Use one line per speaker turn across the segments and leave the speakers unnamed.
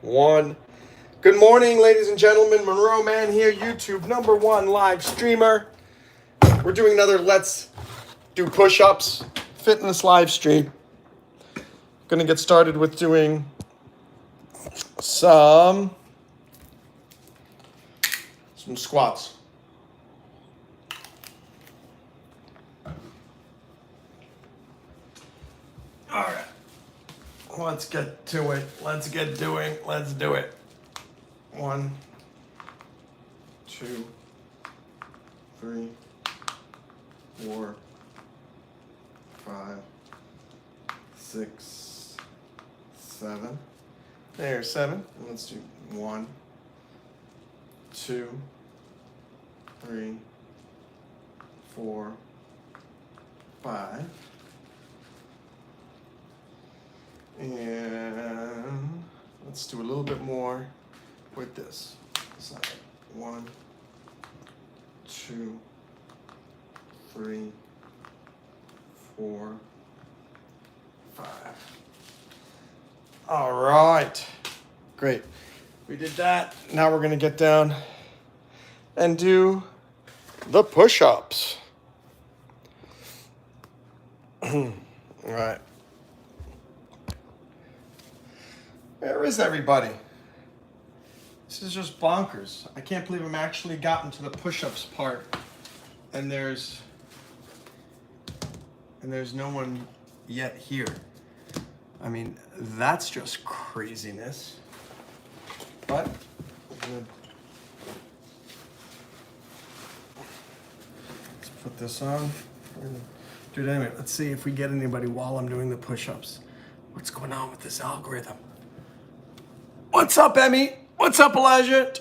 1. Good morning, ladies and gentlemen. Monroe Mann here, YouTube #1 live streamer. We're doing another Let's Do Push-Ups fitness live stream. Gonna get started with doing some squats. All right. Let's get to it. Let's do it. 1, 2, 3, 4, 5, 6, 7. There's 7. Let's do 1, 2, 3, 4, 5. And let's do a little bit more with this side. 1, 2, 3, 4, 5. All right. Great. We did that. Now we're going to get down and do the push-ups. All right. Where is everybody? This is just bonkers. I can't believe I'm actually gotten to the push-ups part, and there's no one yet here. I mean, that's just craziness. But let's put this on. We're gonna do it anyway. Let's see if we get anybody while I'm doing the push-ups. What's going on with this algorithm? What's up, Emmy? What's up, Elijah?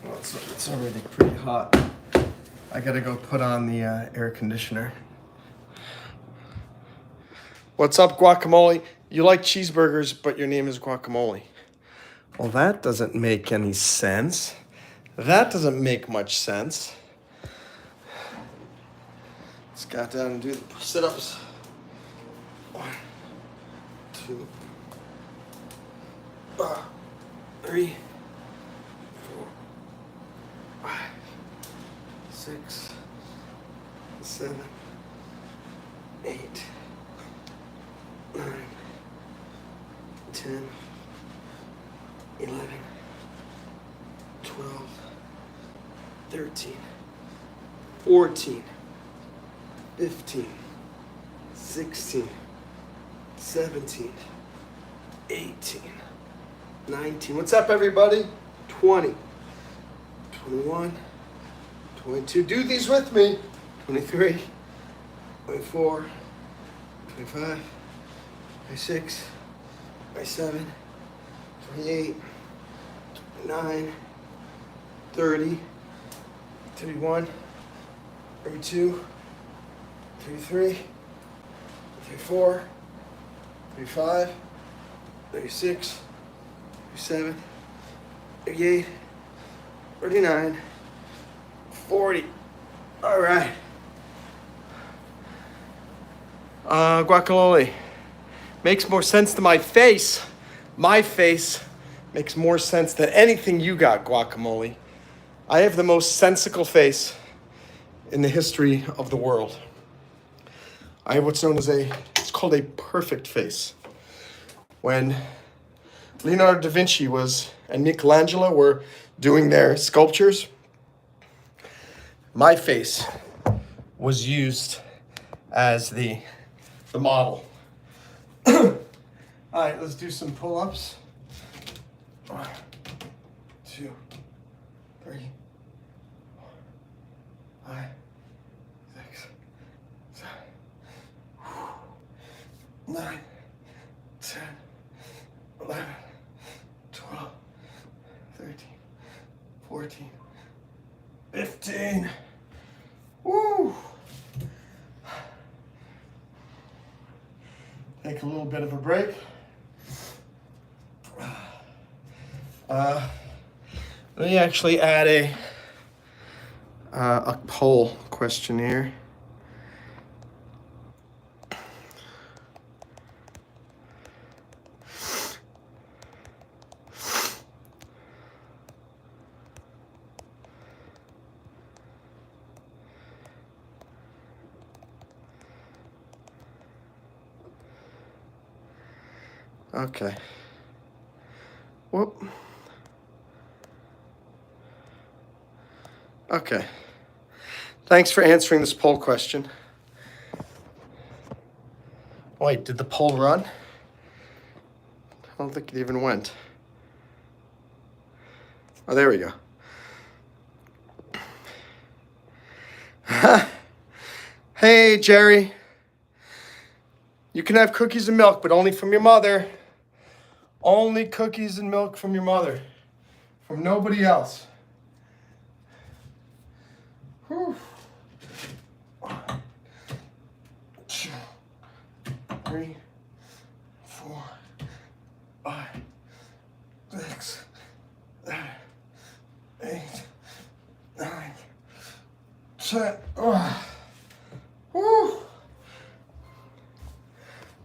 Well, it's already pretty hot. I gotta go put on the air conditioner. What's up, guacamole? You like cheeseburgers, but your name is guacamole. Well, that doesn't make any sense. That doesn't make much sense. Let's get down and do the sit-ups. 1, 2, 3, 4, 5, 6, 7, 8, 9, 10, 11, 12, 13, 14, 15, 16, 17, 18, 19. What's up, everybody? 20, 21, 22. Do these with me. 23, 24, 25, 26, 27, 28, 29, 30, 31, 32, 33, 34, 35, 36, 37, 38, 39, 40. All right. Guacamole. Makes more sense to my face. My face makes more sense than anything you got, guacamole. I have the most sensical face in the history of the world. I have what's known as it's called a perfect face. When Leonardo da Vinci and Michelangelo were doing their sculptures, my face was used as the model. All right, let's do some pull-ups. 1, 2, 3, 4, 5, 6, 7, 9, 10, 11, 12, 13, 14, 15, take a little bit of a break. Let me actually add a poll question here. Okay. Whoop. Okay. Thanks for answering this poll question. Wait, did the poll run? I don't think it even went. Oh, there we go. Hey, Jerry. You can have cookies and milk, but only from your mother. Only cookies and milk from your mother. From nobody else. Whew. 1, 2, 3, 4, 5, 6, 7, 8, 9, 10. Woo.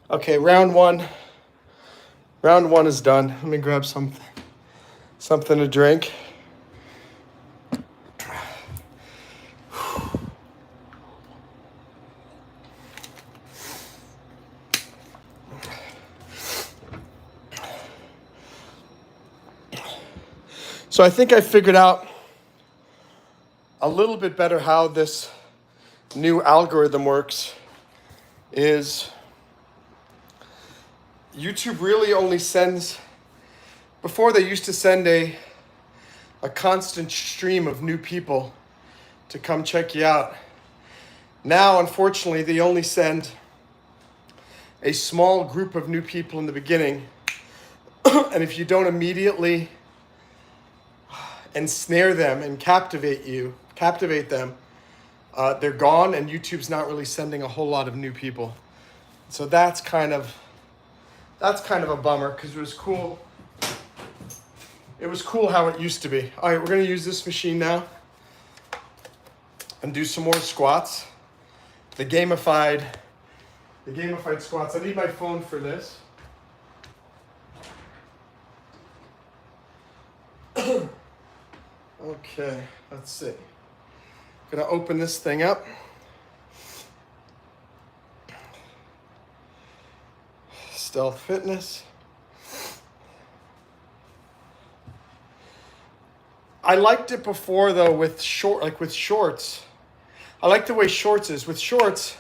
Okay, round one. Round one is done. Let me grab something to drink. So I think I figured out a little bit better how this new algorithm works. Is YouTube really only sends, before they used to send a constant stream of new people to come check you out. Now, unfortunately, they only send a small group of new people in the beginning. And if you don't immediately ensnare them and captivate them, they're gone, and YouTube's not really sending a whole lot of new people. So that's kind of a bummer, because it was cool. It was cool how it used to be. All right, we're gonna use this machine now and do some more squats. The gamified squats. I need my phone for this. Okay, let's see. Gonna open this thing up. Stealth Fitness. I liked it before though with shorts. I like the way shorts is. With shorts,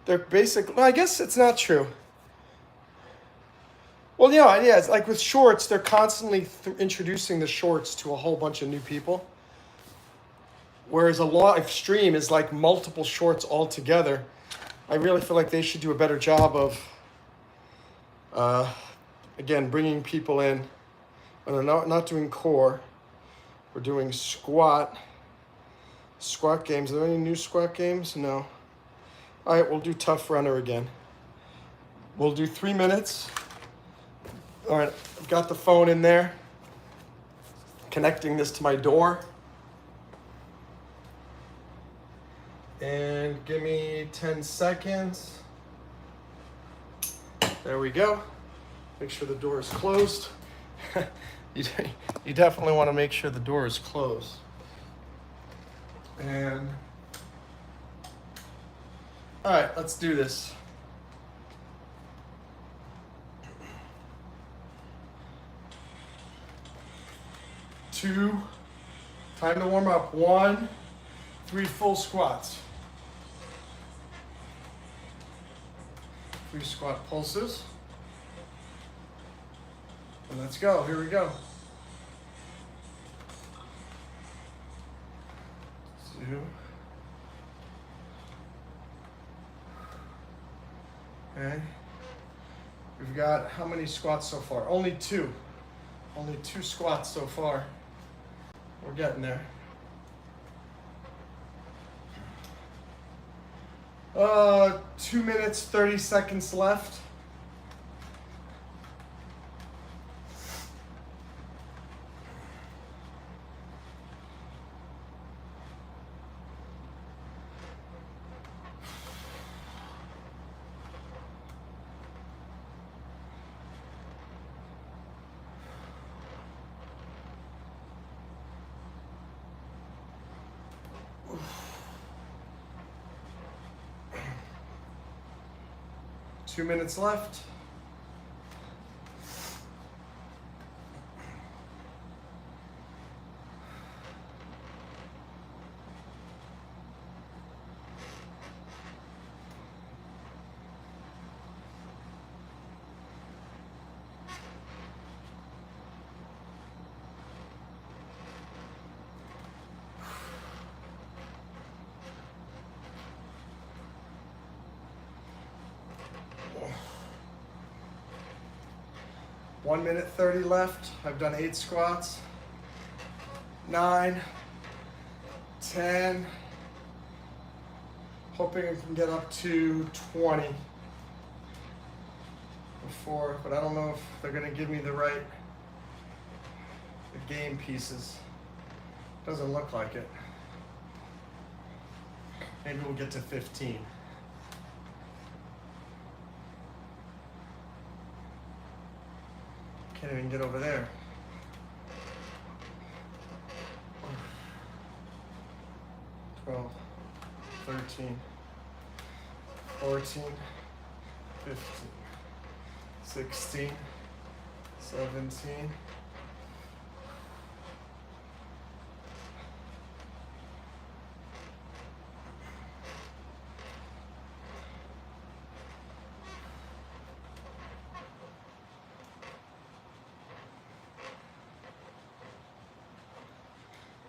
they're basically, well, I guess it's not true. Well, yeah, it's like with shorts, they're constantly introducing the shorts to a whole bunch of new people. Whereas a live stream is like multiple shorts all together. I really feel like they should do a better job of, again, bringing people in. And I'm not doing core. We're doing squat games. Are there any new squat games? No. All right, we'll do tough runner again. We'll do 3 minutes. All right, I've got the phone in there. Connecting this to my door. And give me 10 seconds. There we go. Make sure the door is closed. You definitely want to make sure the door is closed. And all right, let's do this. 2, time to warm up. 1, 3 full squats. 3 squat pulses. And let's go. Here we go. 2. Okay. We've got how many squats so far? Only 2. Only 2 squats so far. We're getting there. 2 minutes, 30 seconds left. 2 minutes left. One minute 30 left. I've done 8 squats. 9, 10. Hoping I can get up to 20 before, but I don't know if they're gonna give me the game pieces. Doesn't look like it. Maybe we'll get to 15. Can't even get over there. 12, 13, 14, 15, 16, 17.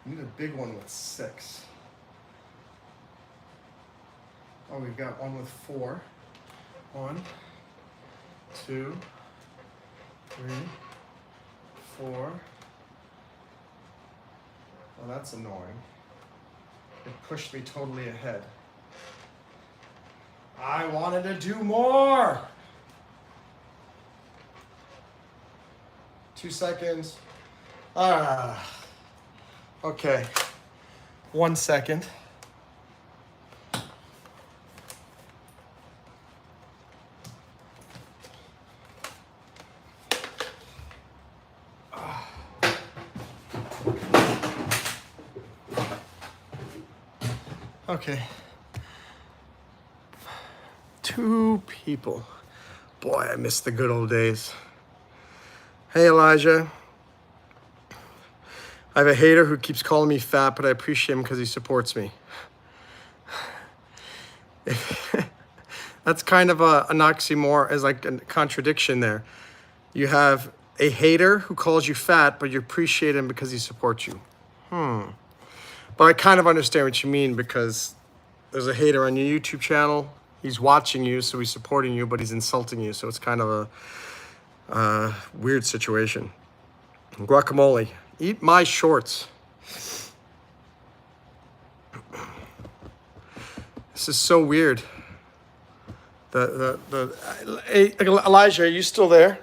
I need a big one with 6. Oh, we've got one with 4. 1, 2, 3, 4. Well, that's annoying. It pushed me totally ahead. I wanted to do more. 2 seconds. Okay. 1 second. Okay. 2 people. Boy, I miss the good old days. Hey, Elijah. I have a hater who keeps calling me fat, but I appreciate him because he supports me. That's kind of an oxymoron, as like a contradiction there. You have a hater who calls you fat, but you appreciate him because he supports you. But I kind of understand what you mean, because there's a hater on your YouTube channel. He's watching you, so he's supporting you, but he's insulting you. So it's kind of a weird situation. Guacamole. Eat my shorts. This is so weird. Hey, Elijah, are you still there?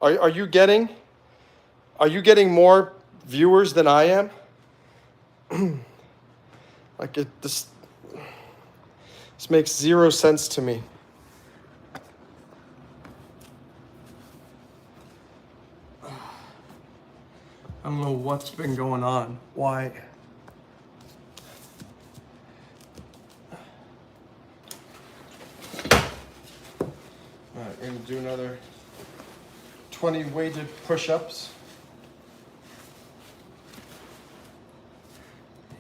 Are you getting more viewers than I am? Like this makes 0 sense to me. I don't know what's been going on. Why? All right, we're gonna do another 20 weighted push-ups.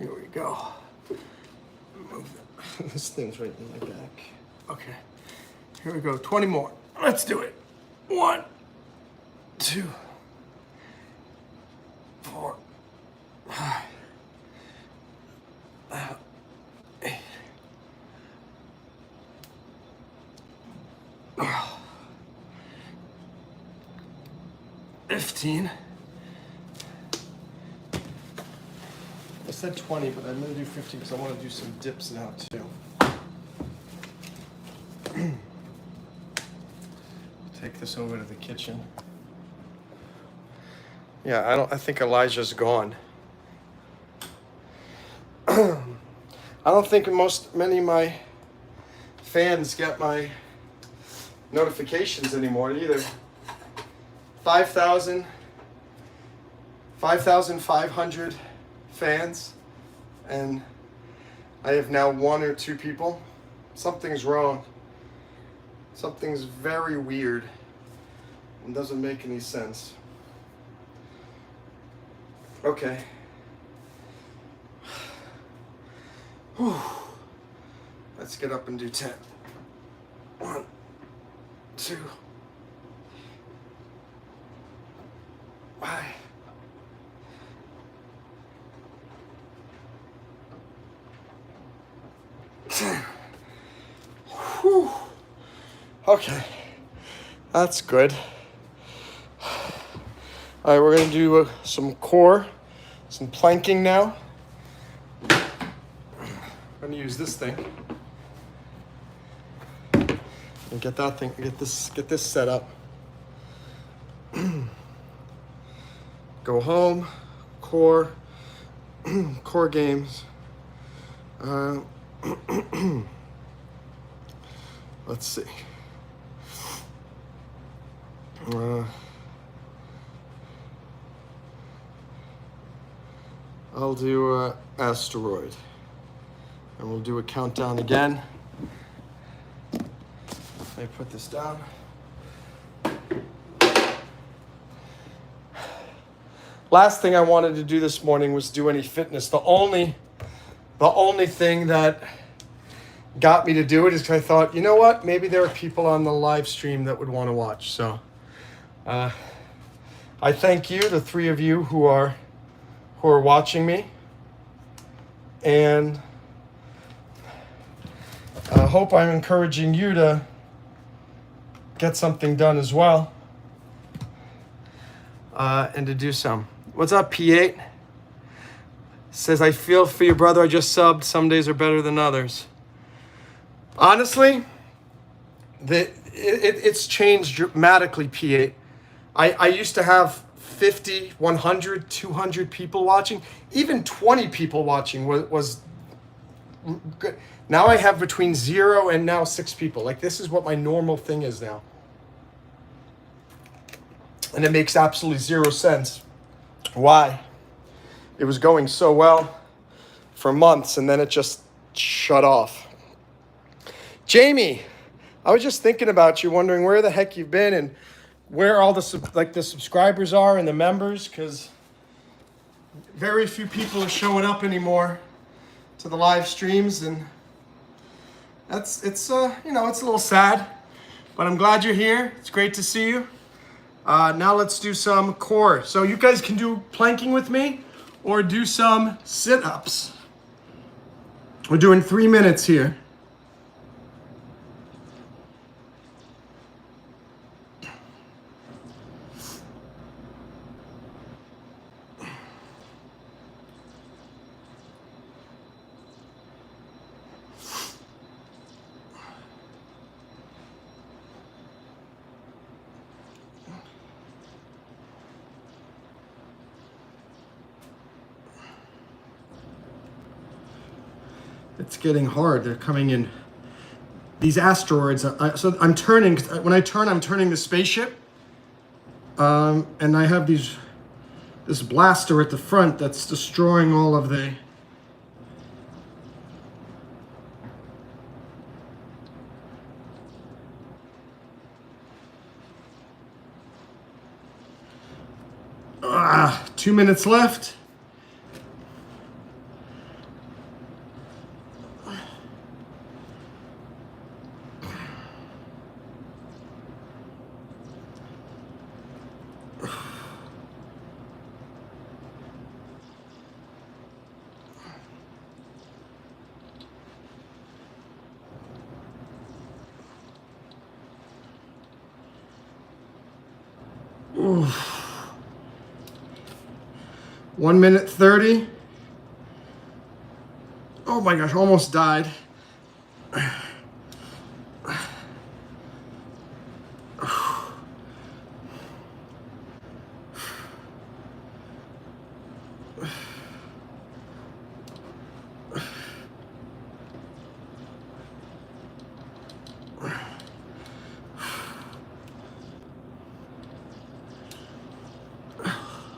Here we go. Move that. This thing's right in my back. Okay. Here we go. 20 more. Let's do it. 1, 2, 4, 5, 8. 15. I said 20, but I'm gonna do 15 because I want to do some dips now too. Take this over to the kitchen. Yeah, I think Elijah's gone. I don't think many of my fans get my notifications anymore either. 5,500 fans, and I have now 1 or 2 people. Something's wrong. Something's very weird and doesn't make any sense. Okay. Whew. Let's get up and do 10. 1, 2. Why? Whew. Okay, that's good. All right, we're gonna do some core, some planking now. I'm gonna use this thing and get that thing, get this set up. Go home, core, core games. Let's see. I'll do asteroid, and we'll do a countdown again. Let me put this down. Last thing I wanted to do this morning was do any fitness. The only thing that got me to do it is because I thought, you know what? Maybe there are people on the live stream that would want to watch. So I thank you, the 3 of you who are watching me. And I hope I'm encouraging you to get something done as well. And to do some. What's up, P8? Says, I feel for you, brother. I just subbed. Some days are better than others. Honestly, it's changed dramatically, P8. I used to have 50, 100, 200 people watching. Even 20 people watching was good. Now I have between 0 and now 6 people. Like, this is what my normal thing is now. And it makes absolutely 0 sense why it was going so well for months and then it just shut off. Jamie, I was just thinking about you, wondering where the heck you've been and where all the subscribers are and the members, because very few people are showing up anymore to the live streams, and it's a little sad, but I'm glad you're here. It's great to see you. Now let's do some core. So you guys can do planking with me or do some sit-ups. We're doing 3 minutes here. It's getting hard. They're coming in. These asteroids. So I'm turning. When I turn, I'm turning the spaceship. And I have this blaster at the front that's destroying all of the. Ah, 2 minutes left. Oof. 1 minute 30. Oh my gosh, almost died.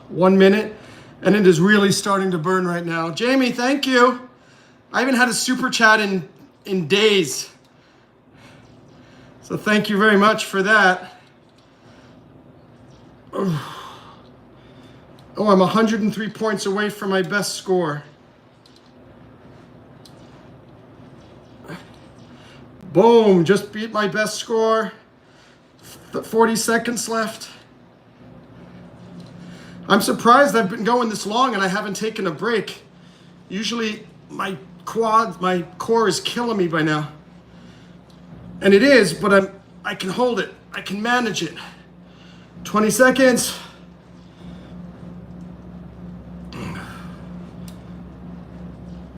One minute, and it is really starting to burn right now. Jamie, thank you. I haven't had a super chat in days. So thank you very much for that. Oh, I'm 103 points away from my best score. Boom, just beat my best score. 40 seconds left. I'm surprised I've been going this long and I haven't taken a break. Usually my core is killing me by now. And it is, but I can hold it. I can manage it. 20 seconds.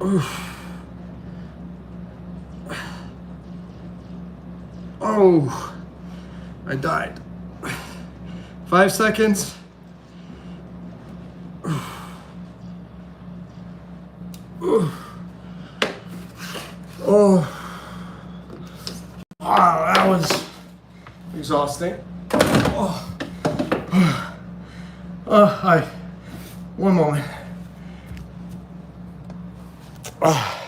Oof. Oh, I died. 5 seconds. Oh, wow, that was exhausting. Hi. One moment. I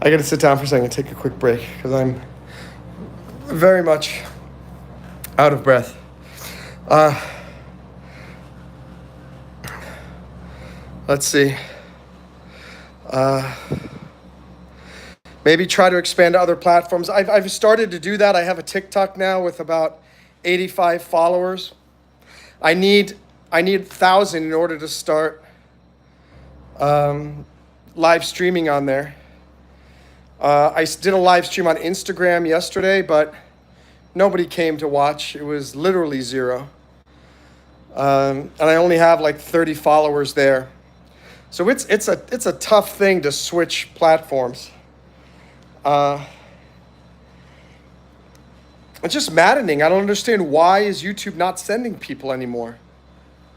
gotta sit down for a second and take a quick break because I'm very much out of breath. Let's see. Maybe try to expand to other platforms. I've started to do that. I have a TikTok now with about 85 followers. I need 1,000 in order to start live streaming on there. I did a live stream on Instagram yesterday, but nobody came to watch. It was literally zero. And I only have like 30 followers there. So it's a tough thing to switch platforms. It's just maddening. I don't understand, why is YouTube not sending people anymore?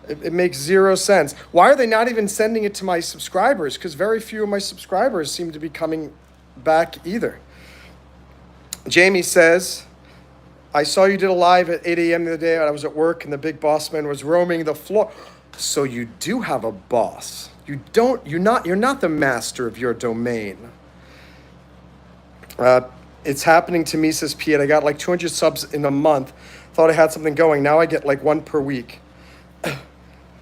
It makes zero sense. Why are they not even sending it to my subscribers? Because very few of my subscribers seem to be coming back either. Jamie says, I saw you did a live at 8 a.m. the other day. I was at work and the big boss man was roaming the floor. So you do have a boss. You're not the master of your domain. It's happening to me, says Piet. I got like 200 subs in a month. Thought I had something going. Now I get like one per week.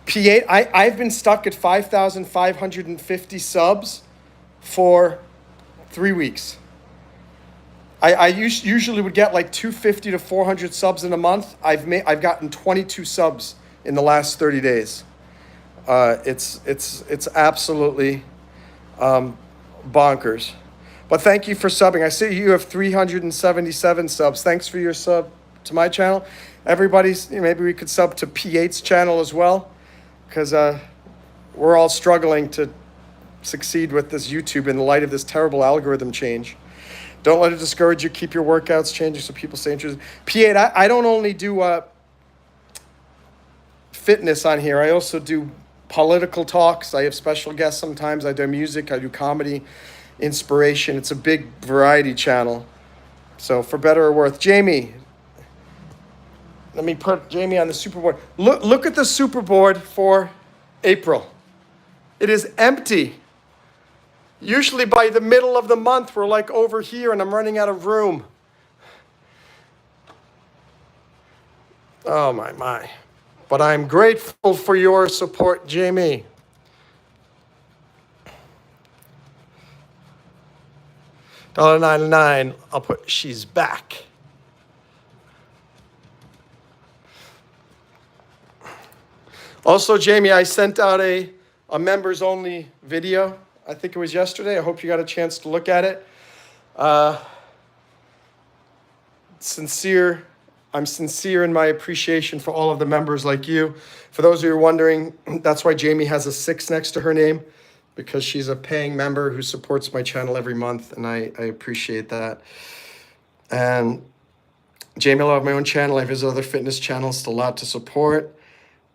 Piet, I've been stuck at 5,550 subs for 3 weeks. I usually would get like 250 to 400 subs in a month. I've gotten 22 subs in the last 30 days. It's absolutely bonkers. But thank you for subbing. I see you have 377 subs. Thanks for your sub to my channel. Everybody's, maybe we could sub to P8's channel as well, because we're all struggling to succeed with this YouTube in the light of this terrible algorithm change. Don't let it discourage you. Keep your workouts changing so people stay interested. P8, I don't only do fitness on here. I also do political talks. I have special guests sometimes. I do music. I do comedy, inspiration. It's a big variety channel. So for better or worse. Jamie, let me put Jamie on the superboard. Look at the superboard for April. It is empty. Usually by the middle of the month, we're like over here and I'm running out of room. Oh my. But I'm grateful for your support, Jamie. $1.99. I'll put she's back. Also, Jamie, I sent out a members only video. I think it was yesterday. I hope you got a chance to look at it. I'm sincere in my appreciation for all of the members like you. For those of you who are wondering, that's why Jamie has a 6 next to her name, because she's a paying member who supports my channel every month, and I appreciate that. And Jamie, I have my own channel. I visit other fitness channels, still a lot to support.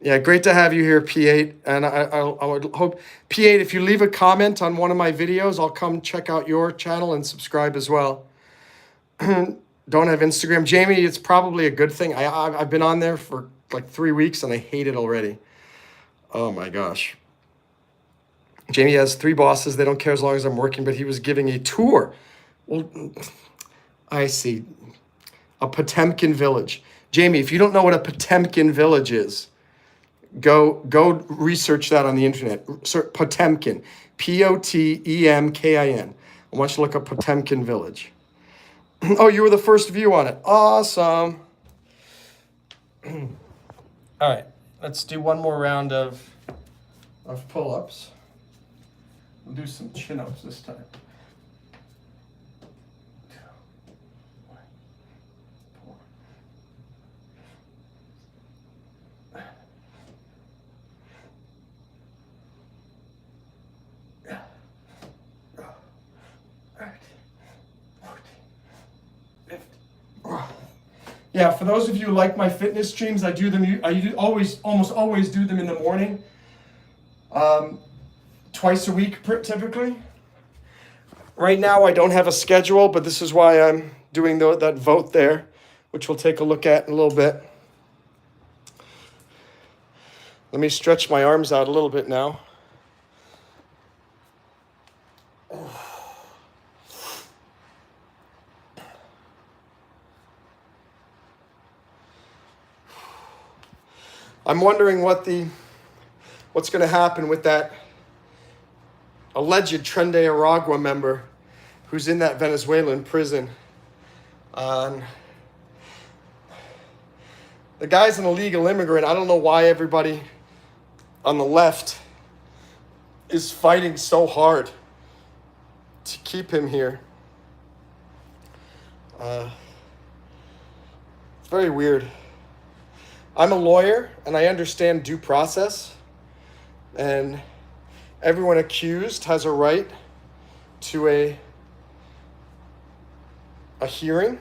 Yeah, great to have you here, P8. And I would hope, P8, if you leave a comment on one of my videos, I'll come check out your channel and subscribe as well. Don't have Instagram. Jamie, it's probably a good thing. I've been on there for like 3 weeks and I hate it already. Oh my gosh. Jamie has 3 bosses. They don't care as long as I'm working, but he was giving a tour. Well, I see. A Potemkin village. Jamie, if you don't know what a Potemkin village is, go research that on the internet. Potemkin, Potemkin. I want you to look up Potemkin village. Oh, you were the first view on it. Awesome. All right, let's do one more round of pull-ups. We'll do some chin-ups this time. Yeah, for those of you who like my fitness streams, almost always do them in the morning, twice a week typically. Right now I don't have a schedule, but this is why I'm doing that vote there, which we'll take a look at in a little bit. Let me stretch my arms out a little bit now. I'm wondering what's going to happen with that alleged Tren de Aragua member who's in that Venezuelan prison. The guy's an illegal immigrant. I don't know why everybody on the left is fighting so hard to keep him here. It's very weird. I'm a lawyer and I understand due process, and everyone accused has a right to a hearing,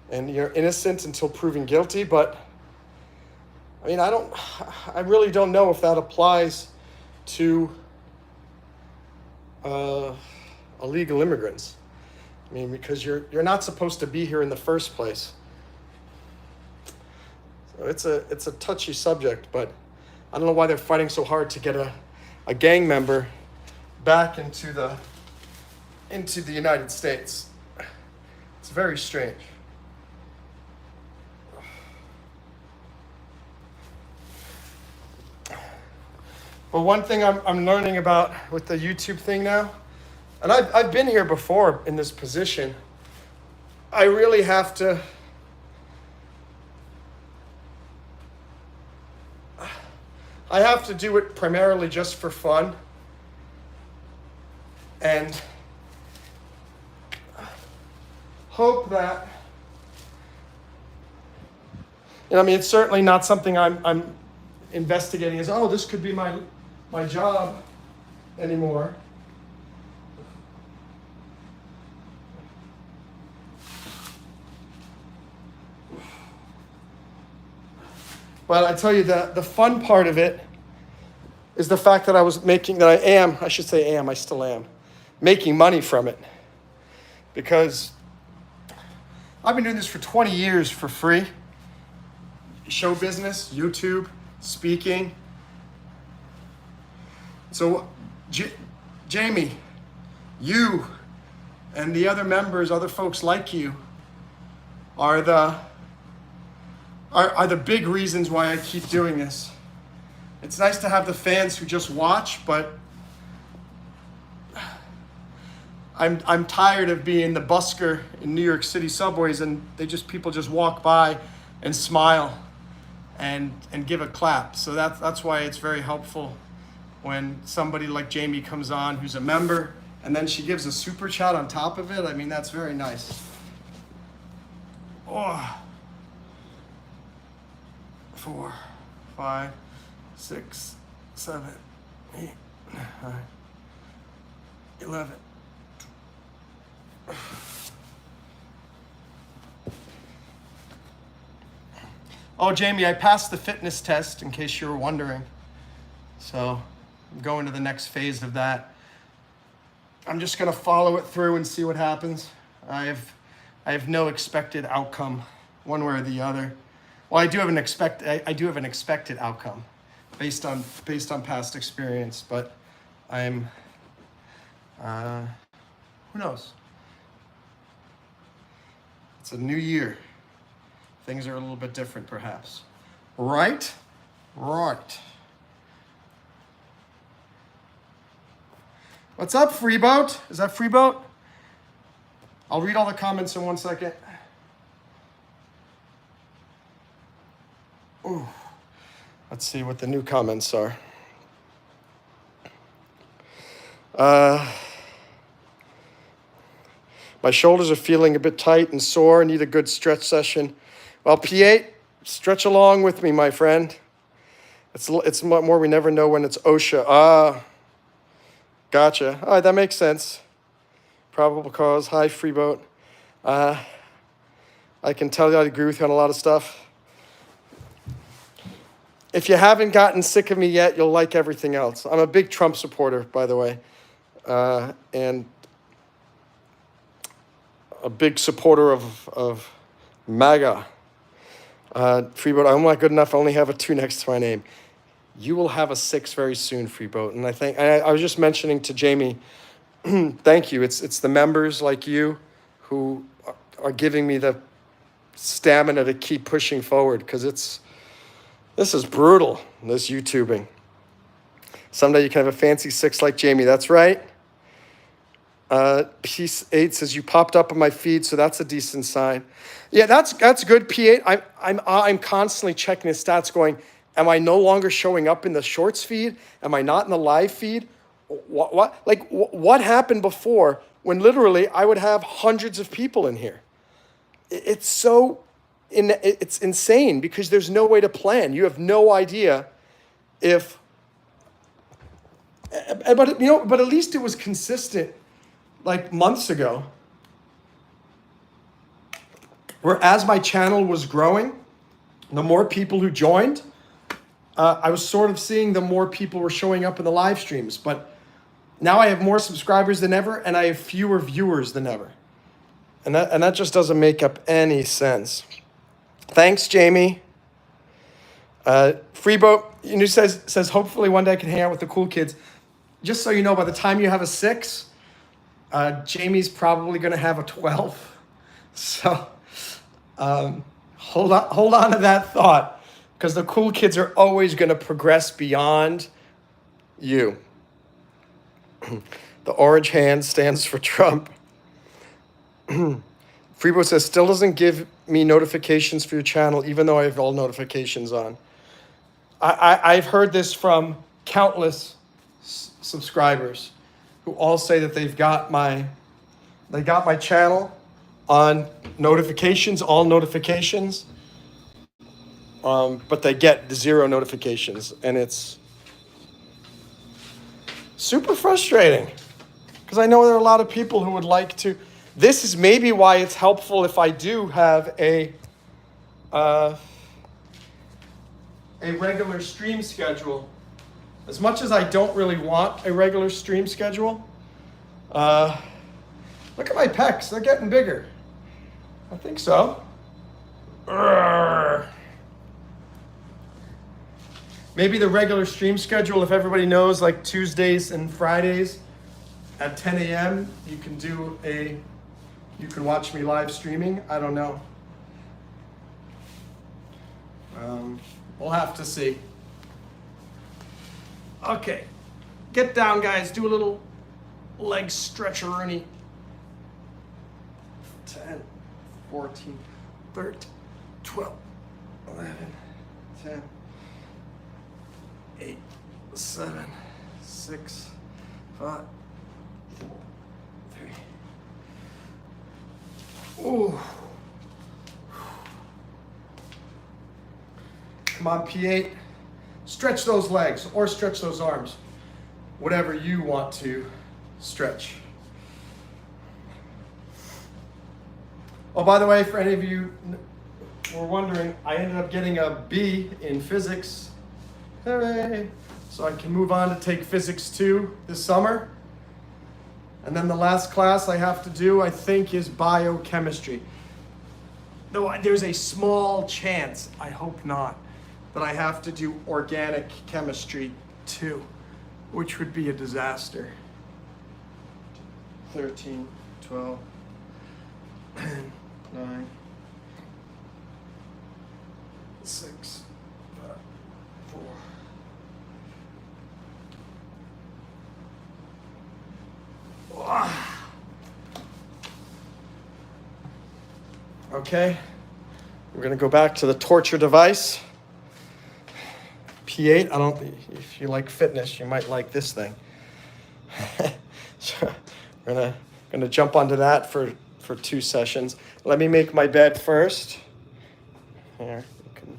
and you're innocent until proven guilty. But I mean, I really don't know if that applies to illegal immigrants. I mean, because you're not supposed to be here in the first place. So it's a touchy subject, but I don't know why they're fighting so hard to get a gang member back into the United States. It's very strange. But one thing I'm learning about with the YouTube thing now, and I've been here before in this position, I really have to do it primarily just for fun, and hope that, I mean, it's certainly not something I'm investigating as, oh, this could be my job anymore. But I tell you, the fun part of it is the fact that I still am, making money from it. Because I've been doing this for 20 years for free. Show business, YouTube, speaking. So, Jamie, you and the other members, other folks like you, are the big reasons why I keep doing this. It's nice to have the fans who just watch, but I'm tired of being the busker in New York City subways, and people just walk by and smile and give a clap. So that's why it's very helpful when somebody like Jamie comes on who's a member, and then she gives a super chat on top of it. I mean, that's very nice. Oh. 4, 5, 6, 7, 8, 9, 11. Oh, Jamie, I passed the fitness test, in case you were wondering. So I'm going to the next phase of that. I'm just going to follow it through and see what happens. I have no expected outcome, one way or the other. Well, I do have an expected outcome based on past experience, but I'm who knows? It's a new year. Things are a little bit different, perhaps. Right? Right. What's up, Freeboat? Is that Freeboat? I'll read all the comments in 1 second. Ooh. Let's see what the new comments are. My shoulders are feeling a bit tight and sore. Need a good stretch session. Well, P8, stretch along with me, my friend. It's more we never know when it's OSHA. Gotcha. All right, that makes sense. Probable cause. Hi, Freeboat. I can tell you I agree with you on a lot of stuff. If you haven't gotten sick of me yet, you'll like everything else. I'm a big Trump supporter, by the way, and a big supporter of MAGA. Freeboat, I'm not good enough. I only have a 2 next to my name. You will have a 6 very soon, Freeboat. And I was just mentioning to Jamie, thank you. It's the members like you who are giving me the stamina to keep pushing forward, because this is brutal, this YouTubing. Someday you can have a fancy 6 like Jamie. That's right. P8 says, you popped up on my feed, so that's a decent sign. Yeah, that's good, P8. I'm constantly checking the stats going, am I no longer showing up in the shorts feed? Am I not in the live feed? What happened before when literally I would have hundreds of people in here? It's insane because there's no way to plan. You have no idea if, but at least it was consistent like months ago, where as my channel was growing, the more people who joined, I was sort of seeing the more people were showing up in the live streams. But now I have more subscribers than ever, and I have fewer viewers than ever. And that just doesn't make up any sense. Thanks, Jamie. Freeboat says hopefully one day I can hang out with the cool kids. Just so you know, by the time you have a 6, Jamie's probably going to have a 12. So hold on to that thought, because the cool kids are always going to progress beyond you. The orange hand stands for Trump. Freebo says, still doesn't give me notifications for your channel, even though I have all notifications on. I've heard this from countless subscribers who all say that they got my channel on notifications, all notifications, but they get 0 notifications, and it's super frustrating because I know there are a lot of people who would like to. This is maybe why it's helpful if I do have a regular stream schedule. As much as I don't really want a regular stream schedule, look at my pecs, they're getting bigger. I think so. Maybe the regular stream schedule, if everybody knows, like Tuesdays and Fridays at 10 a.m., you can watch me live streaming. I don't know. We'll have to see. Okay, get down, guys. Do a little leg stretcher-rooney. 10, 14, 13, 12, 11, 10, 8, 7, 6, 5, 4, 3. Ooh. Come on, P8. Stretch those legs or stretch those arms. Whatever you want to stretch. Oh, by the way, for any of you who were wondering, I ended up getting a B in physics. Hooray! So I can move on to take physics 2 this summer. And then the last class I have to do, I think, is biochemistry. Though there's a small chance, I hope not, that I have to do organic chemistry 2, which would be a disaster. 13, 12, 9, 6, 5, 4. Okay, we're gonna go back to the torture device. P8, if you like fitness, you might like this thing. So we're gonna jump onto that for 2 sessions. Let me make my bed first. Here, you can.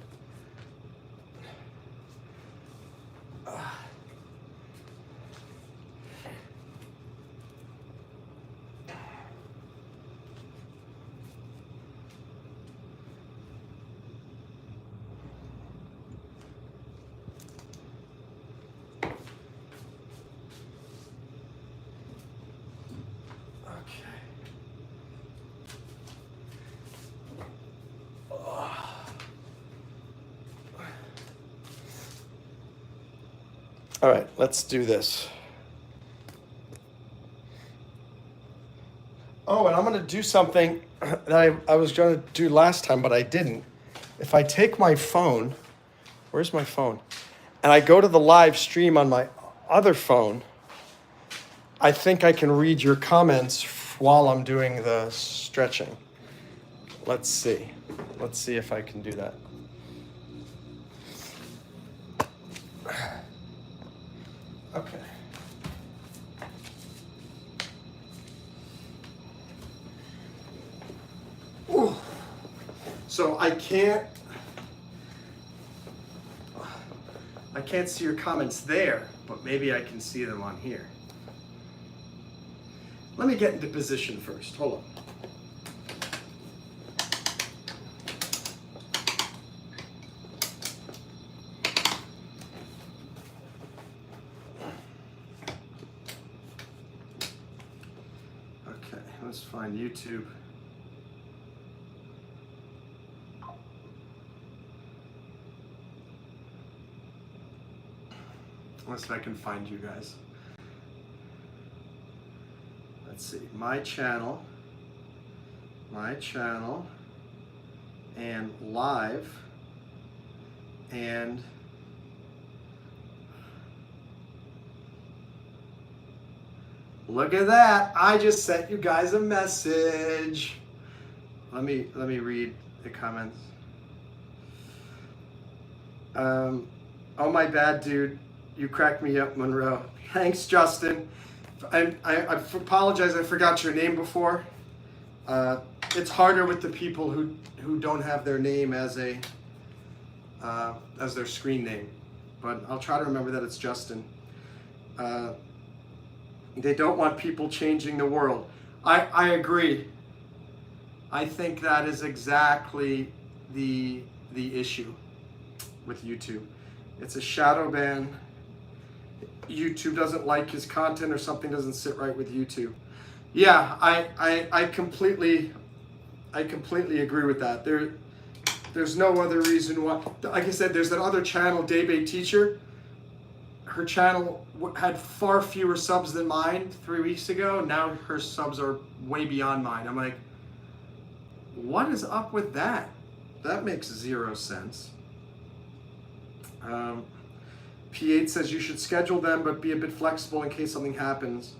All right, let's do this. Oh, and I'm going to do something that I was going to do last time, but I didn't. If I take my phone, where's my phone? And I go to the live stream on my other phone, I think I can read your comments while I'm doing the stretching. Let's see. Let's see if I can do that. Okay. Ooh. So I can't see your comments there, but maybe I can see them on here. Let me get into position first. Hold on. Okay, let's find YouTube. Let's see if I can find you guys. Let's see, my channel, and live, and look at that! I just sent you guys a message. Let me read the comments. Oh, my bad, dude. You cracked me up, Monroe. Thanks, Justin. I apologize, I forgot your name before. It's harder with the people who don't have their name as their screen name. But I'll try to remember that it's Justin. They don't want people changing the world. I agree. I think that is exactly the issue with YouTube. It's a shadow ban. YouTube doesn't like his content, or something doesn't sit right with YouTube. Yeah, I completely agree with that. There's no other reason why. Like I said, there's that other channel, Daybay Teacher. Her channel had far fewer subs than mine 3 weeks ago. Now her subs are way beyond mine. I'm like, what is up with that? That makes zero sense. P8 says you should schedule them, but be a bit flexible in case something happens,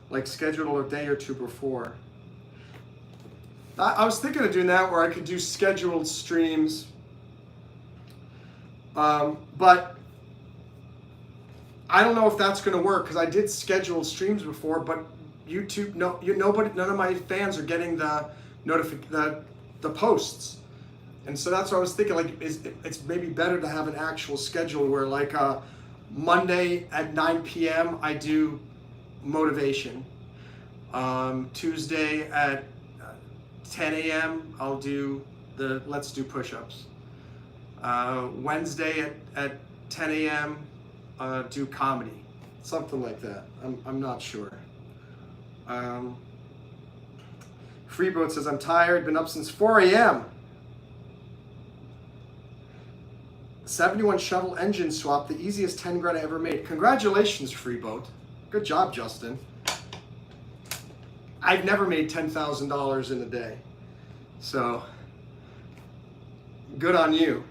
like schedule a day or two before. I was thinking of doing that, where I could do scheduled streams, but I don't know if that's going to work, because I did schedule streams before, but YouTube, none of my fans are getting the posts. And so that's what I was thinking, like, it's maybe better to have an actual schedule where, like, Monday at 9 p.m. I do motivation. Tuesday at 10 a.m. I'll do the Let's Do Push-Ups. Wednesday at 10 a.m. Do comedy. Something like that. I'm not sure. Freeboat says, I'm tired, been up since 4 a.m. 71 shovel engine swap, the easiest 10 grand I ever made. Congratulations, Freeboat. Good job, Justin. I've never made $10,000 in a day. So, good on you.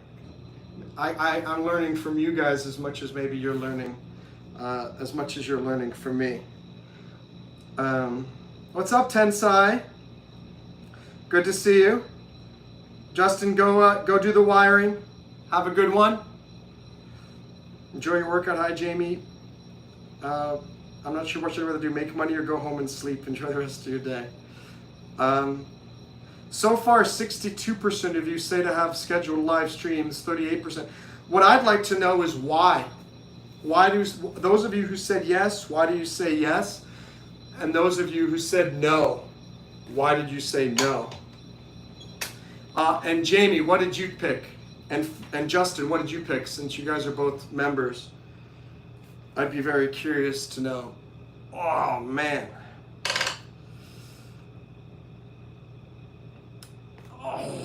I'm learning from you guys as much as maybe you're learning, as much as you're learning from me. What's up, Tensai? Good to see you. Justin, go do the wiring. Have a good one. Enjoy your workout. Hi, Jamie. I'm not sure what you'd rather do, make money or go home and sleep. Enjoy the rest of your day. So far, 62% of you say to have scheduled live streams, 38%. What I'd like to know is why. Why do those of you who said yes, why do you say yes? And those of you who said no, why did you say no? And Jamie, what did you pick? And Justin, what did you pick, since you guys are both members? I'd be very curious to know. Oh, man. Oh.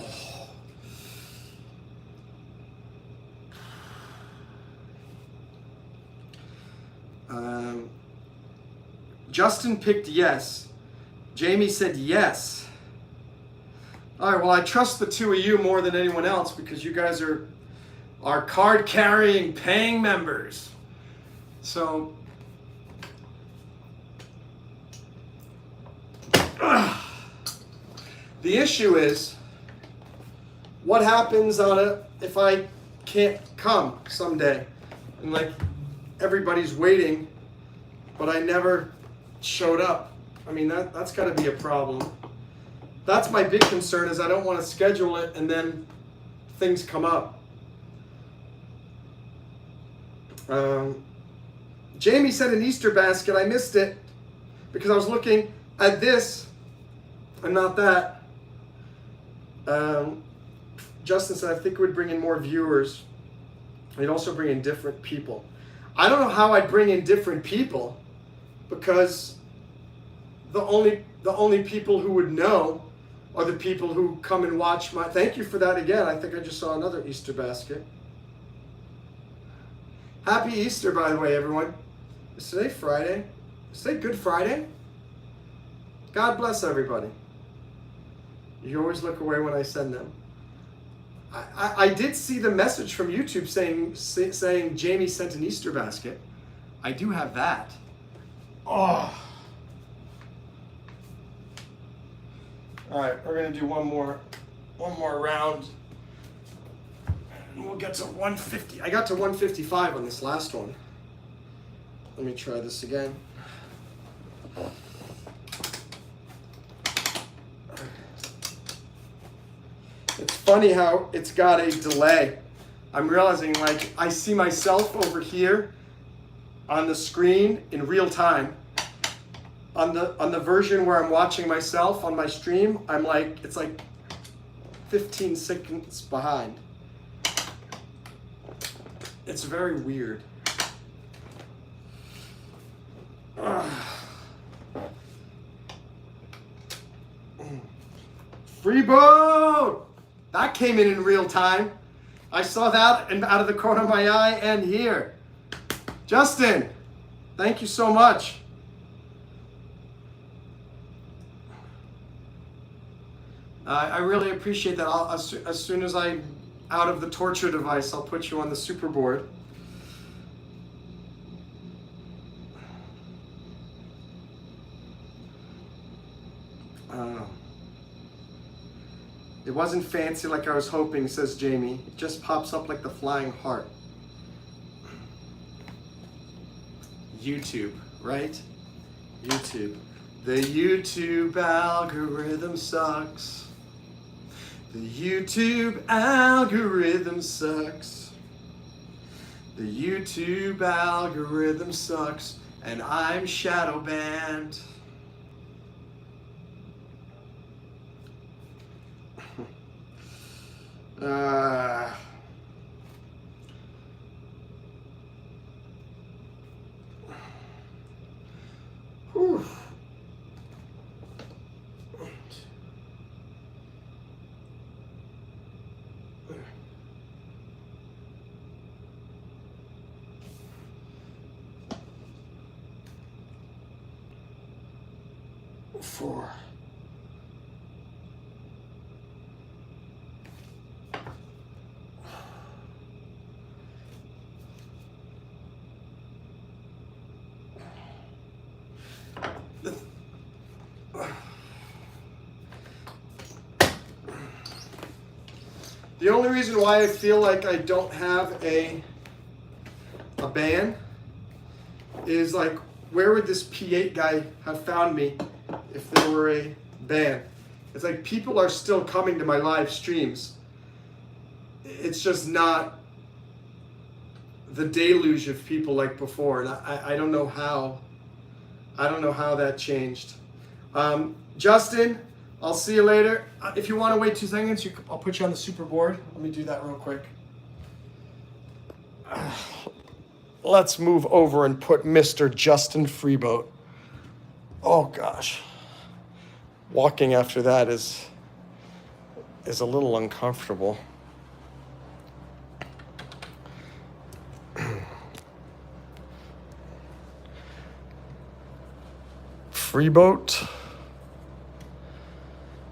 Justin picked yes. Jamie said yes. All right, well, I trust the two of you more than anyone else because you guys are card-carrying, paying members. So, the issue is, what happens if I can't come someday? And like, everybody's waiting, but I never showed up. I mean, that's got to be a problem. That's my big concern, is I don't want to schedule it and then things come up. Jamie said an Easter basket. I missed it because I was looking at this and not that. Justin said, I think it would bring in more viewers. It'd also bring in different people. I don't know how I'd bring in different people, because the only people who would know are the people who come and watch my... Thank you for that again. I think I just saw another Easter basket. Happy Easter, by the way, everyone. Is today Friday? Is today Good Friday? God bless everybody. You always look away when I send them. I did see the message from YouTube saying Jamie sent an Easter basket. I do have that. Oh. All right, we're gonna do one more round, and we'll get to 150. I got to 155 on this last one. Let me try this again. It's funny how it's got a delay. I'm realizing, like, I see myself over here on the screen in real time. On the version where I'm watching myself on my stream, I'm like, it's like 15 seconds behind. It's very weird. Free boat! That came in real time. I saw that and out of the corner of my eye and here. Justin, thank you so much. I really appreciate that. As soon as I'm out of the torture device, I'll put you on the super board. It wasn't fancy like I was hoping, says Jamie. It just pops up like the flying heart. YouTube, right? YouTube. The YouTube algorithm sucks. The YouTube algorithm sucks. The YouTube algorithm sucks, and I'm shadow banned. Whew. Four. The only reason why I feel like I don't have a band is like, where would this P8 guy have found me if there were a band? It's like people are still coming to my live streams. It's just not the deluge of people like before, and I don't know how. I don't know how that changed. Justin, I'll see you later. If you want to wait 2 seconds, I'll put you on the super board. Let me do that real quick. Let's move over and put Mr. Justin Freeboat. Oh gosh. Walking after that is a little uncomfortable. Freeboat.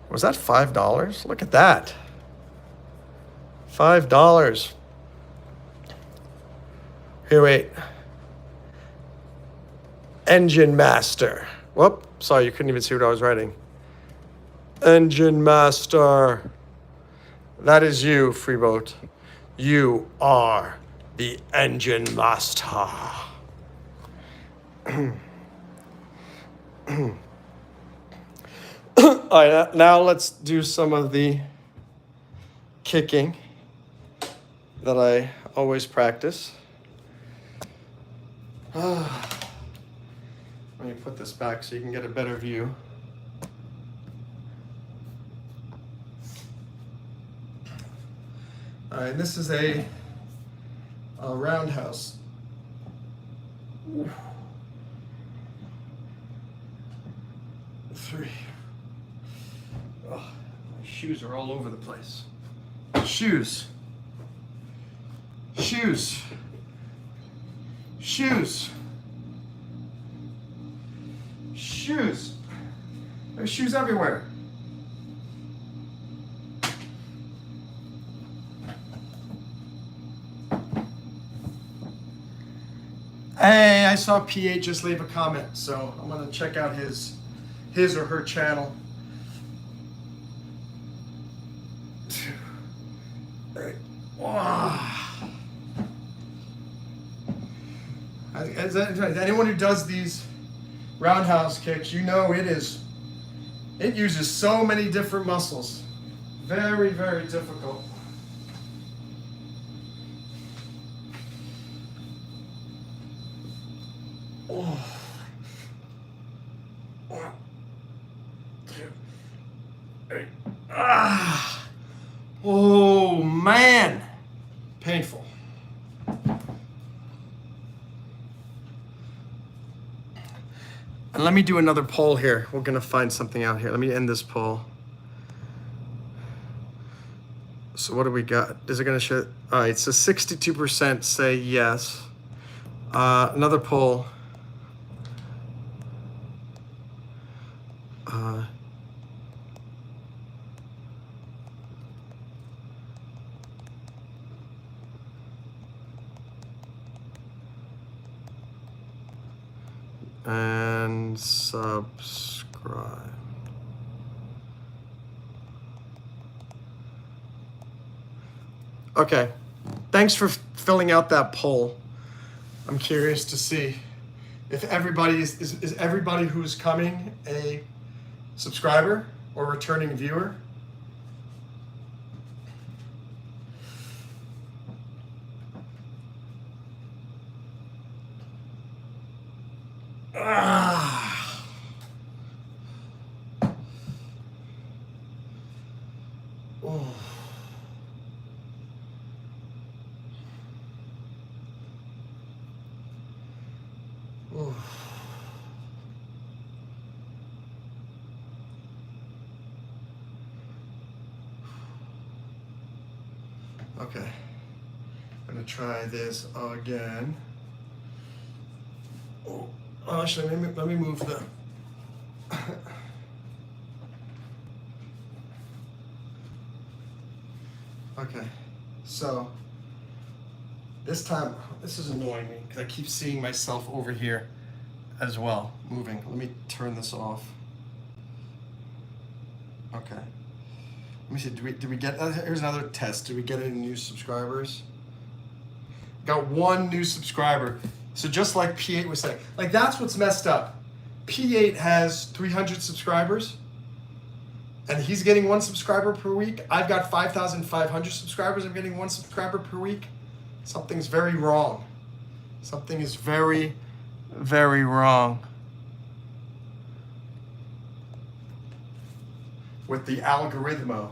Was that $5? Look at that. $5. Here, wait. Engine Master. Whoop, sorry, you couldn't even see what I was writing. Engine Master. That is you, Freeboat. You are the Engine Master. All right, now let's do some of the kicking that I always practice. Let me put this back so you can get a better view. All right, this is a roundhouse. Ooh. 3. Oh, my shoes are all over the place. Shoes. Shoes. Shoes. Shoes. There's shoes everywhere. Hey, I saw P8 just leave a comment, so I'm gonna check out his or her channel. All right. Wow. As anyone who does these roundhouse kicks, you know it uses so many different muscles. Very, very difficult. Oh. 1, 2, 3. Ah. Oh man, painful. And let me do another poll here. We're gonna find something out here. Let me end this poll. So what do we got? Is it gonna show? All right, so 62% say yes. Another poll. And subscribe. Okay, thanks for filling out that poll. I'm curious to see if everybody is everybody who's coming a subscriber or returning viewer. Ah. Oh. Oh. Okay, I'm gonna try this again. Oh, actually, let me move the. Okay, so this time, this is annoying me because I keep seeing myself over here as well, moving. Let me turn this off. Okay. Let me see. Did we get? Here's another test. Did we get any new subscribers? Got one new subscriber. So just like P8 was saying, like that's what's messed up. P8 has 300 subscribers, and he's getting 1 subscriber per week. I've got 5,500 subscribers. I'm getting 1 subscriber per week. Something's very wrong. Something is very, very wrong with the algorithm.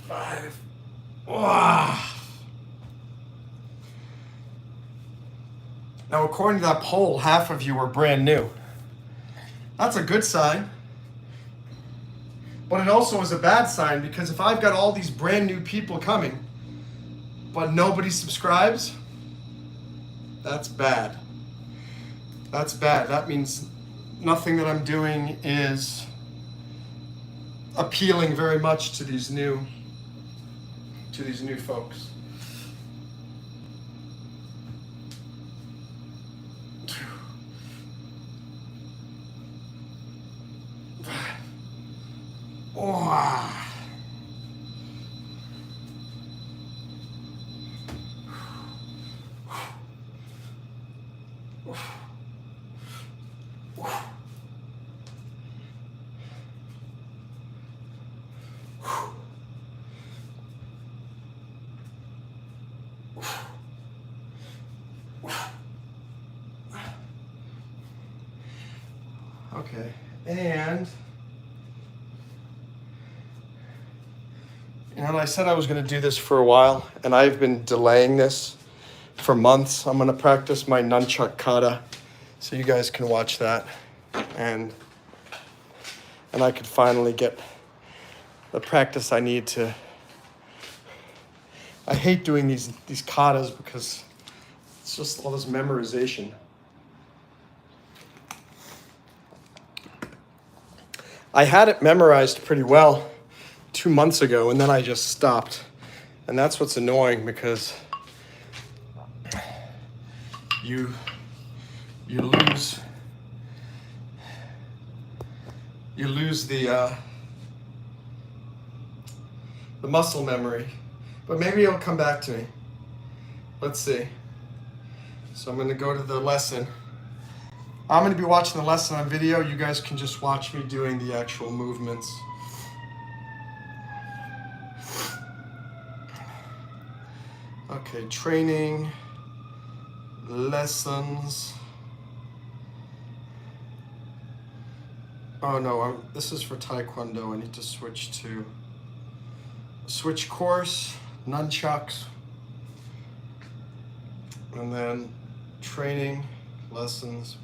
Five. Wow. Now, according to that poll, half of you are brand new. That's a good sign. But it also is a bad sign, because if I've got all these brand new people coming, but nobody subscribes, that's bad. That's bad. That means nothing that I'm doing is appealing very much to these new folks. Wow. Okay, and I said I was going to do this for a while, and I've been delaying this for months. I'm going to practice my nunchuck kata, so you guys can watch that, and I could finally get the practice I need to. I hate doing these katas because it's just all this memorization. I had it memorized pretty well 2 months ago, and then I just stopped. And that's what's annoying, because you lose the muscle memory. But maybe it'll come back to me. Let's see. So I'm going to go to the lesson. I'm going to be watching the lesson on video. You guys can just watch me doing the actual movements. Okay, training, lessons. Oh no, this is for Taekwondo. I need to switch course, nunchucks, and then training, lessons.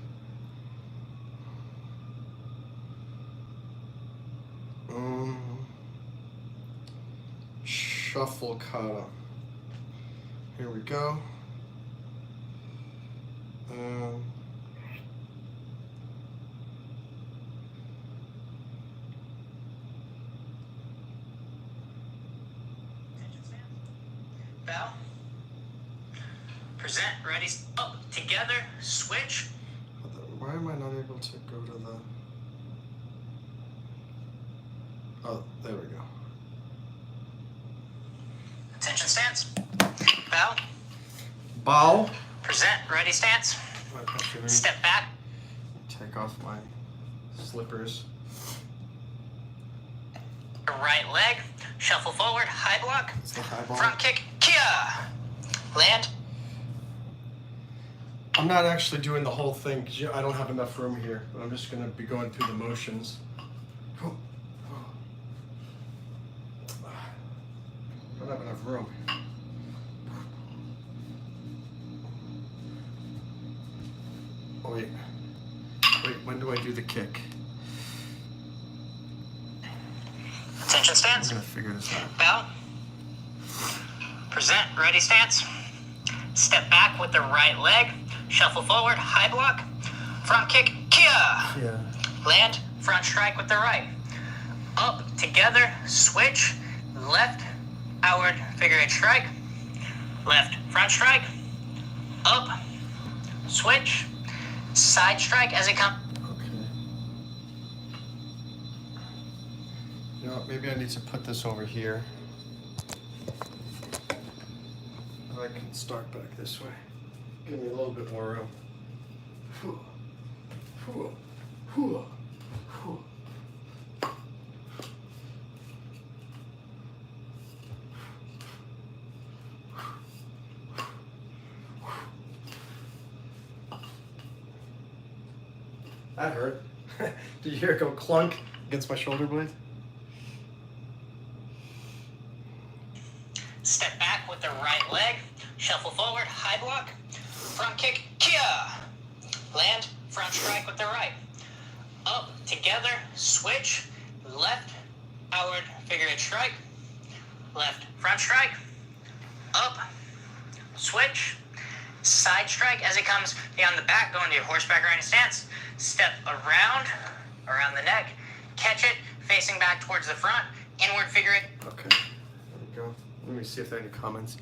Shuffle kata. Here we go.
Bow. Present. Ready. Up. Together. Switch.
Why am I not able to go to the... Oh, there we go.
Attention stance. Bow.
Bow.
Present. Ready stance. Step back.
Take off my slippers.
Right leg. Shuffle forward. High block.
It's the high block.
Front kick. Kia. Land.
I'm not actually doing the whole thing because I don't have enough room here, but I'm just going to be going through the motions. I don't have enough room. Oh, wait, when do I do the kick?
Attention stance.
I'm going to figure this out.
Bow. Present. Ready stance. Step back with the right leg. Shuffle forward. High block. Front kick. Kia.
Yeah.
Land. Front strike with the right. Up. Together. Switch. Left. Outward figure eight strike. Left. Front strike. Up. switch, side strike as it comes.
Okay. You know what, maybe I need to put this over here. I can start back this way. Give me a little bit more room. Whew. Whew. Whew. Whew. That hurt. Did you hear it go clunk against my shoulder blade?
Step back with the right leg, shuffle forward, high block, front kick, kia. Land, front strike with the right. Up, together, switch, left, outward, figure eight strike, left, front strike, up, switch, side strike as it comes beyond the back, going to your horseback riding stance. Step around the neck, catch it, facing back towards the front, inward figure eight.
Okay, there we go. Let me see if there are any comments.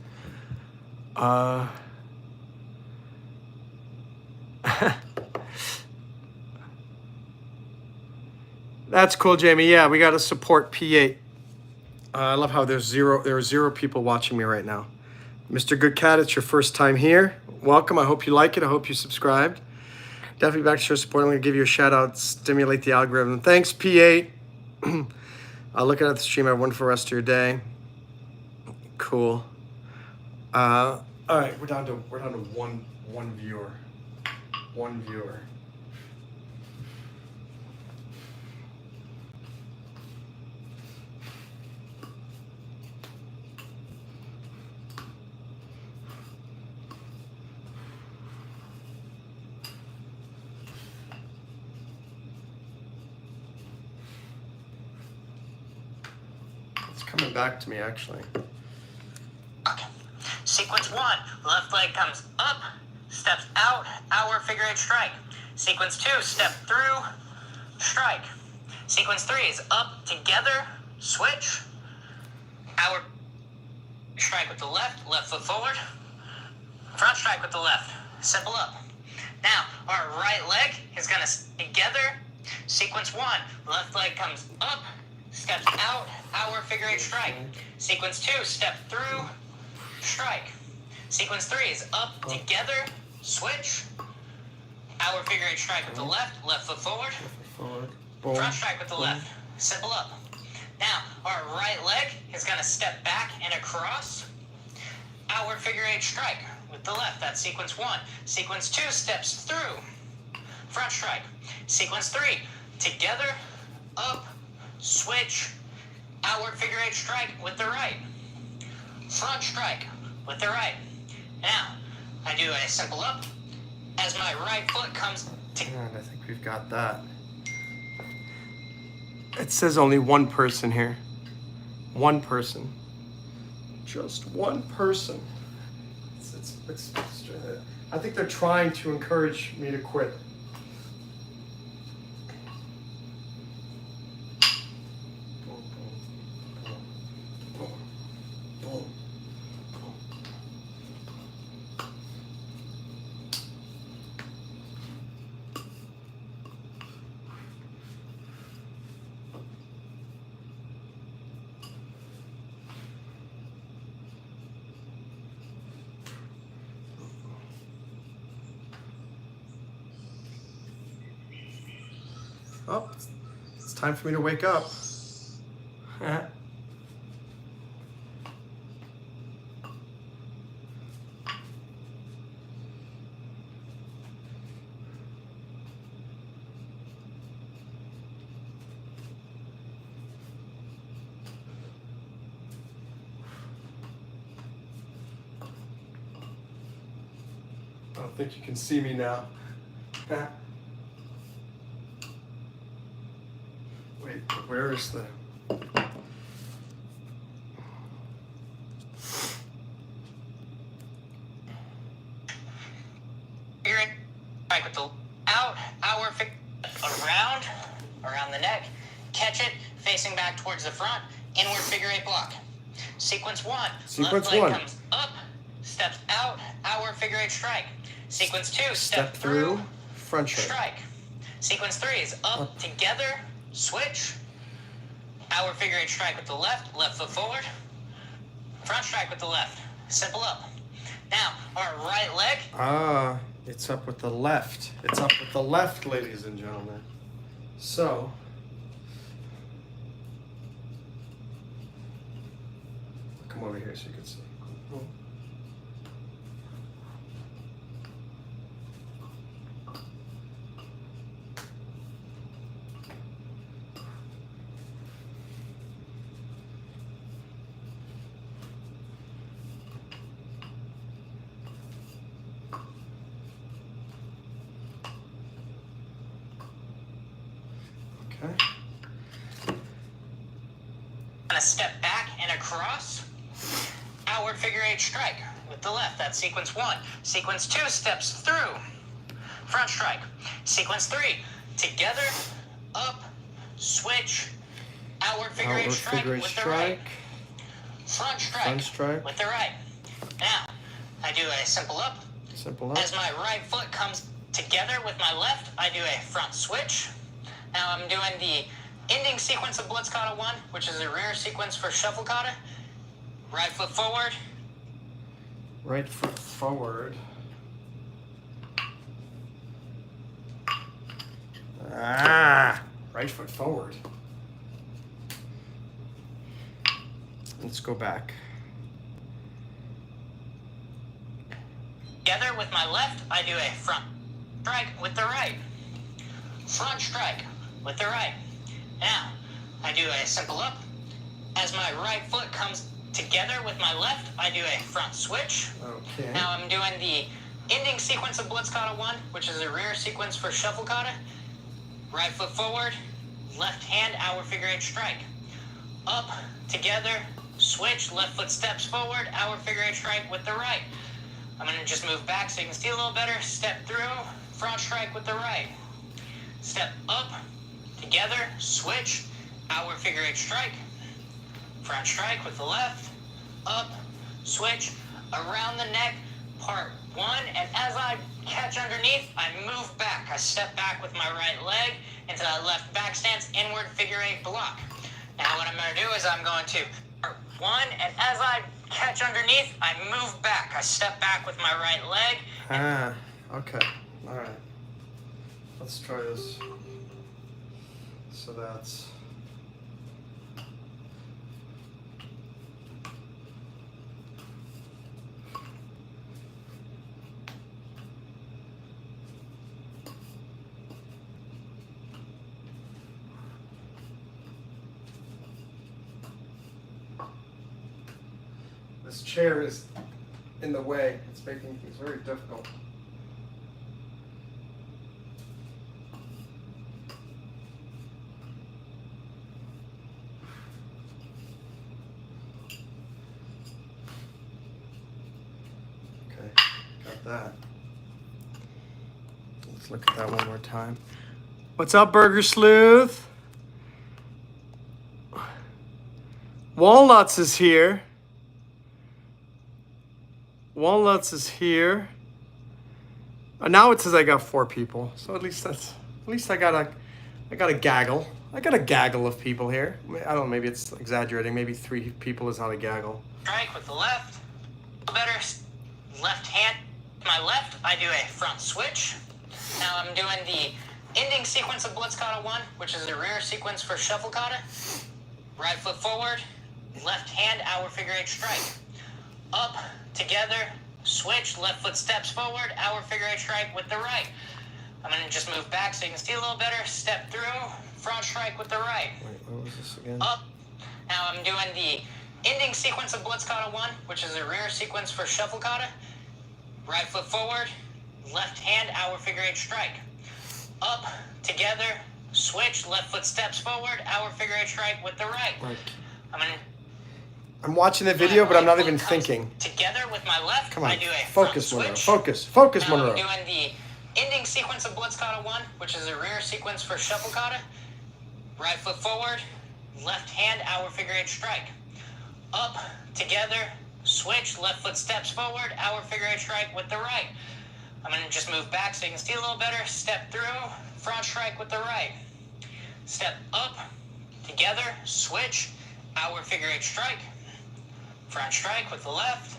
That's cool, Jamie. Yeah, we got to support P8. I love how there are zero people watching me right now. Mr. Good Cat, it's your first time here. Welcome. I hope you like it. I hope you subscribed. Definitely back to your support. I'm going to give you a shout out, stimulate the algorithm. Thanks, P8. Looking at the stream. Have a wonderful rest of your day. Cool. All right, we're down to one viewer. One viewer. It's coming back to me actually.
Okay. Sequence 1, left leg comes up, steps out, outward figure eight strike. Sequence 2, step through, strike. Sequence 3 is up, together, switch, outward strike with the left foot forward, front strike with the left, simple up. Now, our right leg is gonna together, sequence 1, left leg comes up, steps out, outward figure eight strike. Sequence 2, step through, strike. Sequence 3 is up, together, switch, outward figure eight strike with the left foot forward,
Boom.
front strike with the left, simple up. Now, our right leg is gonna step back and across, outward figure eight strike with the left, that's sequence 1. Sequence 2 steps through, front strike. Sequence 3, together, up, switch, outward figure eight strike with the right, front strike with the right. Now, I do a simple up as my right foot comes to.
And I think we've got that. It says only one person here. One person. Just one person. It's I think they're trying to encourage me to quit. Boom, boom, boom, boom, boom. Oh, it's time for me to wake up. I don't think you can see me now. Wait, where is the...
Strike with the out, outward figure around the neck, catch it, facing back towards the front, inward figure eight block. Sequence 1, left leg comes up, steps out, outward figure eight strike. Sequence 2,
Step through, front strike.
strike. Sequence 3 is up, together, switch. Our figure 8 strike with the left foot forward. Front strike with the left. Simple up. Now, our right leg.
It's up with the left. It's up with the left, ladies and gentlemen. So, come over here so you can see. Okay.
Gonna step back and across. Outward figure 8 strike with the left. That's sequence 1. Sequence 2 steps through. Front strike. Sequence 3, together, up, switch. Outward figure 8 strike with the right. Front strike with the right. Now, I do a simple up.
Simple up.
As my right foot comes together with my left, I do a front switch. Now I'm doing the ending sequence of Blitz Kata 1, which is a rear sequence for Shuffle Kata. Right foot forward.
Right foot forward. Right foot forward. Let's go back.
Together with my left, I do a front strike with the right. Front strike with the right. Now, I do a simple up. As my right foot comes together with my left, I do a front switch.
Okay.
Now I'm doing the ending sequence of Blitz Kata 1, which is a rear sequence for Shuffle Kata. Right foot forward, left hand, hour figure 8 strike. Up, together, switch, left foot steps forward, hour figure 8 strike with the right. I'm gonna just move back so you can see a little better. Step through, front strike with the right. Step up, together, switch, hour figure 8 strike. Front strike with the left, up, switch, around the neck, part 1, and as I catch underneath, I move back. I step back with my right leg into that left back stance, inward figure 8 block. Now what I'm going to do is I'm going to part 1, and as I catch underneath, I move back. I step back with my right leg.
Okay. All right. Let's try this. So that's... This chair is in the way. It's making things very difficult. Okay, got that. Let's look at that one more time. What's up, Burger Sleuth? Walnuts is here. Walnuts is here. Now it says I got 4 people, so at least I got a gaggle. I got a gaggle of people here. I don't know, maybe it's exaggerating. Maybe 3 people is not a gaggle.
Strike with the left. Better left hand. My left, I do a front switch. Now I'm doing the ending sequence of Blitz Kata 1, which is a rear sequence for Shuffle Kata. Right foot forward, left hand, hour figure 8 strike. Up, together, switch, left foot steps forward, hour figure 8 strike with the right. I'm going to just move back so you can see a little better. Step through, front strike with the right.
Wait, what was this again?
Up. Now I'm doing the ending sequence of Blitz Kata 1, which is a rear sequence for Shuffle Kata. Right foot forward, left hand, hour figure 8 strike. Up, together, switch, left foot steps forward, hour figure 8 strike with the right.
I'm watching the video, but I'm not even thinking.
Together with my left,
Come on,
I do a
focus,
front
Monroe.
switch.
Focus,
Now
Monroe.
I'm doing the ending sequence of Blitz Kata 1, which is a rear sequence for Shuffle Kata. Right foot forward, left hand, hour figure 8 strike. Up, together, switch, left foot steps forward, hour figure 8 strike with the right. I'm going to just move back so you can see a little better. Step through, front strike with the right. Step up, together, switch, outward figure eight strike. Front strike with the left,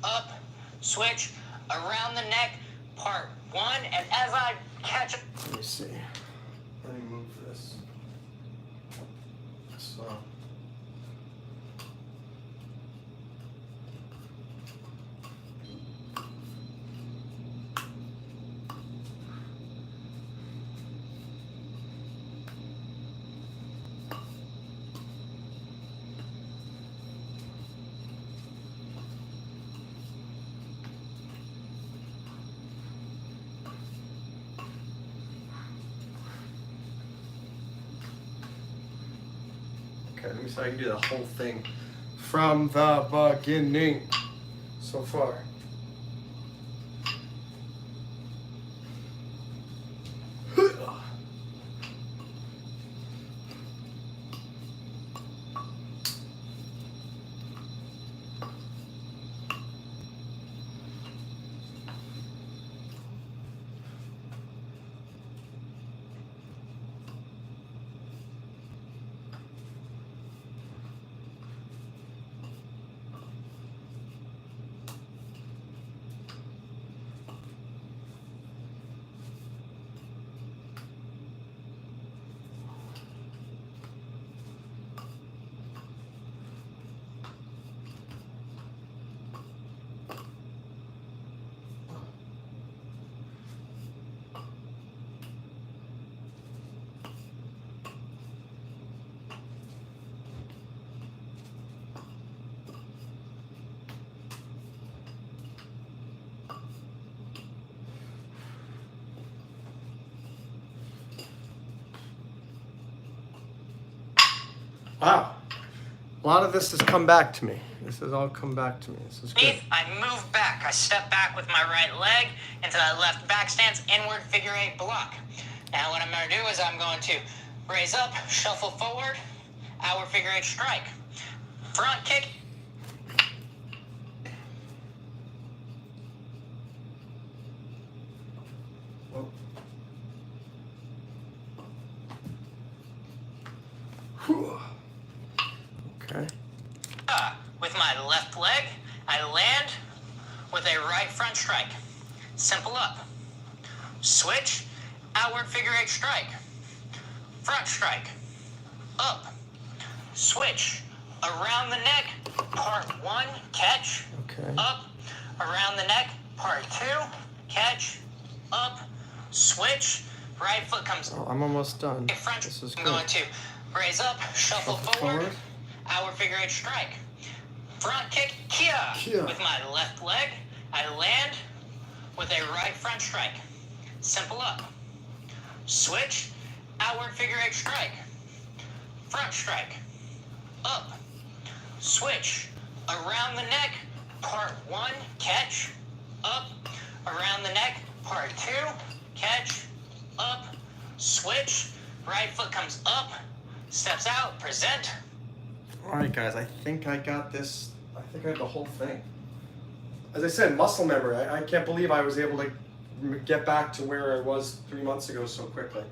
up, switch, around the neck, part one. And as I catch it.
Let me see. Let me move this. So. Okay, let me see if I can do the whole thing from the beginning so far. Wow. A lot of this has come back to me. This has all come back to me. This is good.
I move back. I step back with my right leg into that left back stance, inward figure eight block. Now what I'm going to do is I'm going to raise up, shuffle forward, outward figure eight strike. Front kick.
Okay.
With my left leg, I land with a right front strike. Simple up. Switch, outward figure eight strike. Front strike. Up. Switch. Around the neck, part one, catch.
Okay.
Up. Around the neck, part two, catch. Up. Switch. Right foot comes.
Oh, I'm almost done.
Front.
This is
I'm
good.
going to raise up, shuffle forward, outward figure eight strike. Front kick, kia. With my left leg, I land with a right front strike. Simple up. Switch, outward figure eight strike. Front strike. Up. Switch. Around the neck, part one, catch. Up. Around the neck, part two, catch. Up. Switch. Right foot comes up. Steps out. Present.
All right, guys, I think I got this. I think I have the whole thing. As I said, muscle memory. I can't believe I was able to get back to where I was 3 months ago so quickly.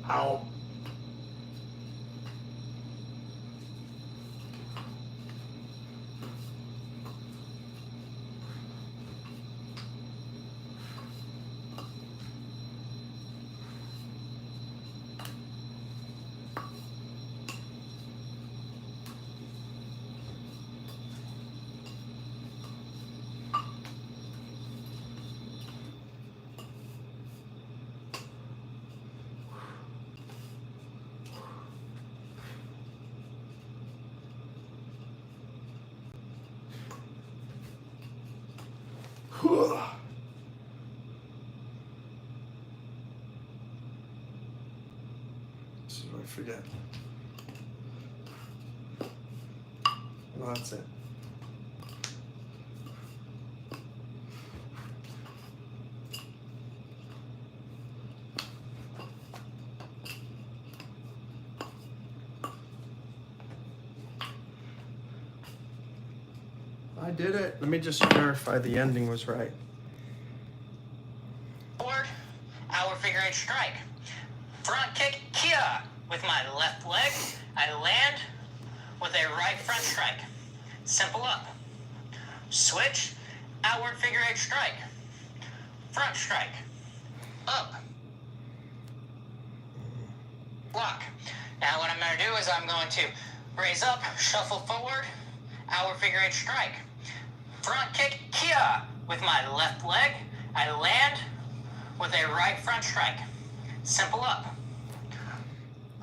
Ow. This is what I forget. Well, that's it. I did it. Let me just verify the ending was right.
Forward, our figure eight strike. Front kick, kia. With my left leg, I land with a right front strike. Simple up. Switch, outward figure eight strike. Front strike. Up. Block. Now what I'm going to do is I'm going to raise up, shuffle forward, outward figure eight strike. Front kick, kia. With my left leg, I land with a right front strike. Simple up.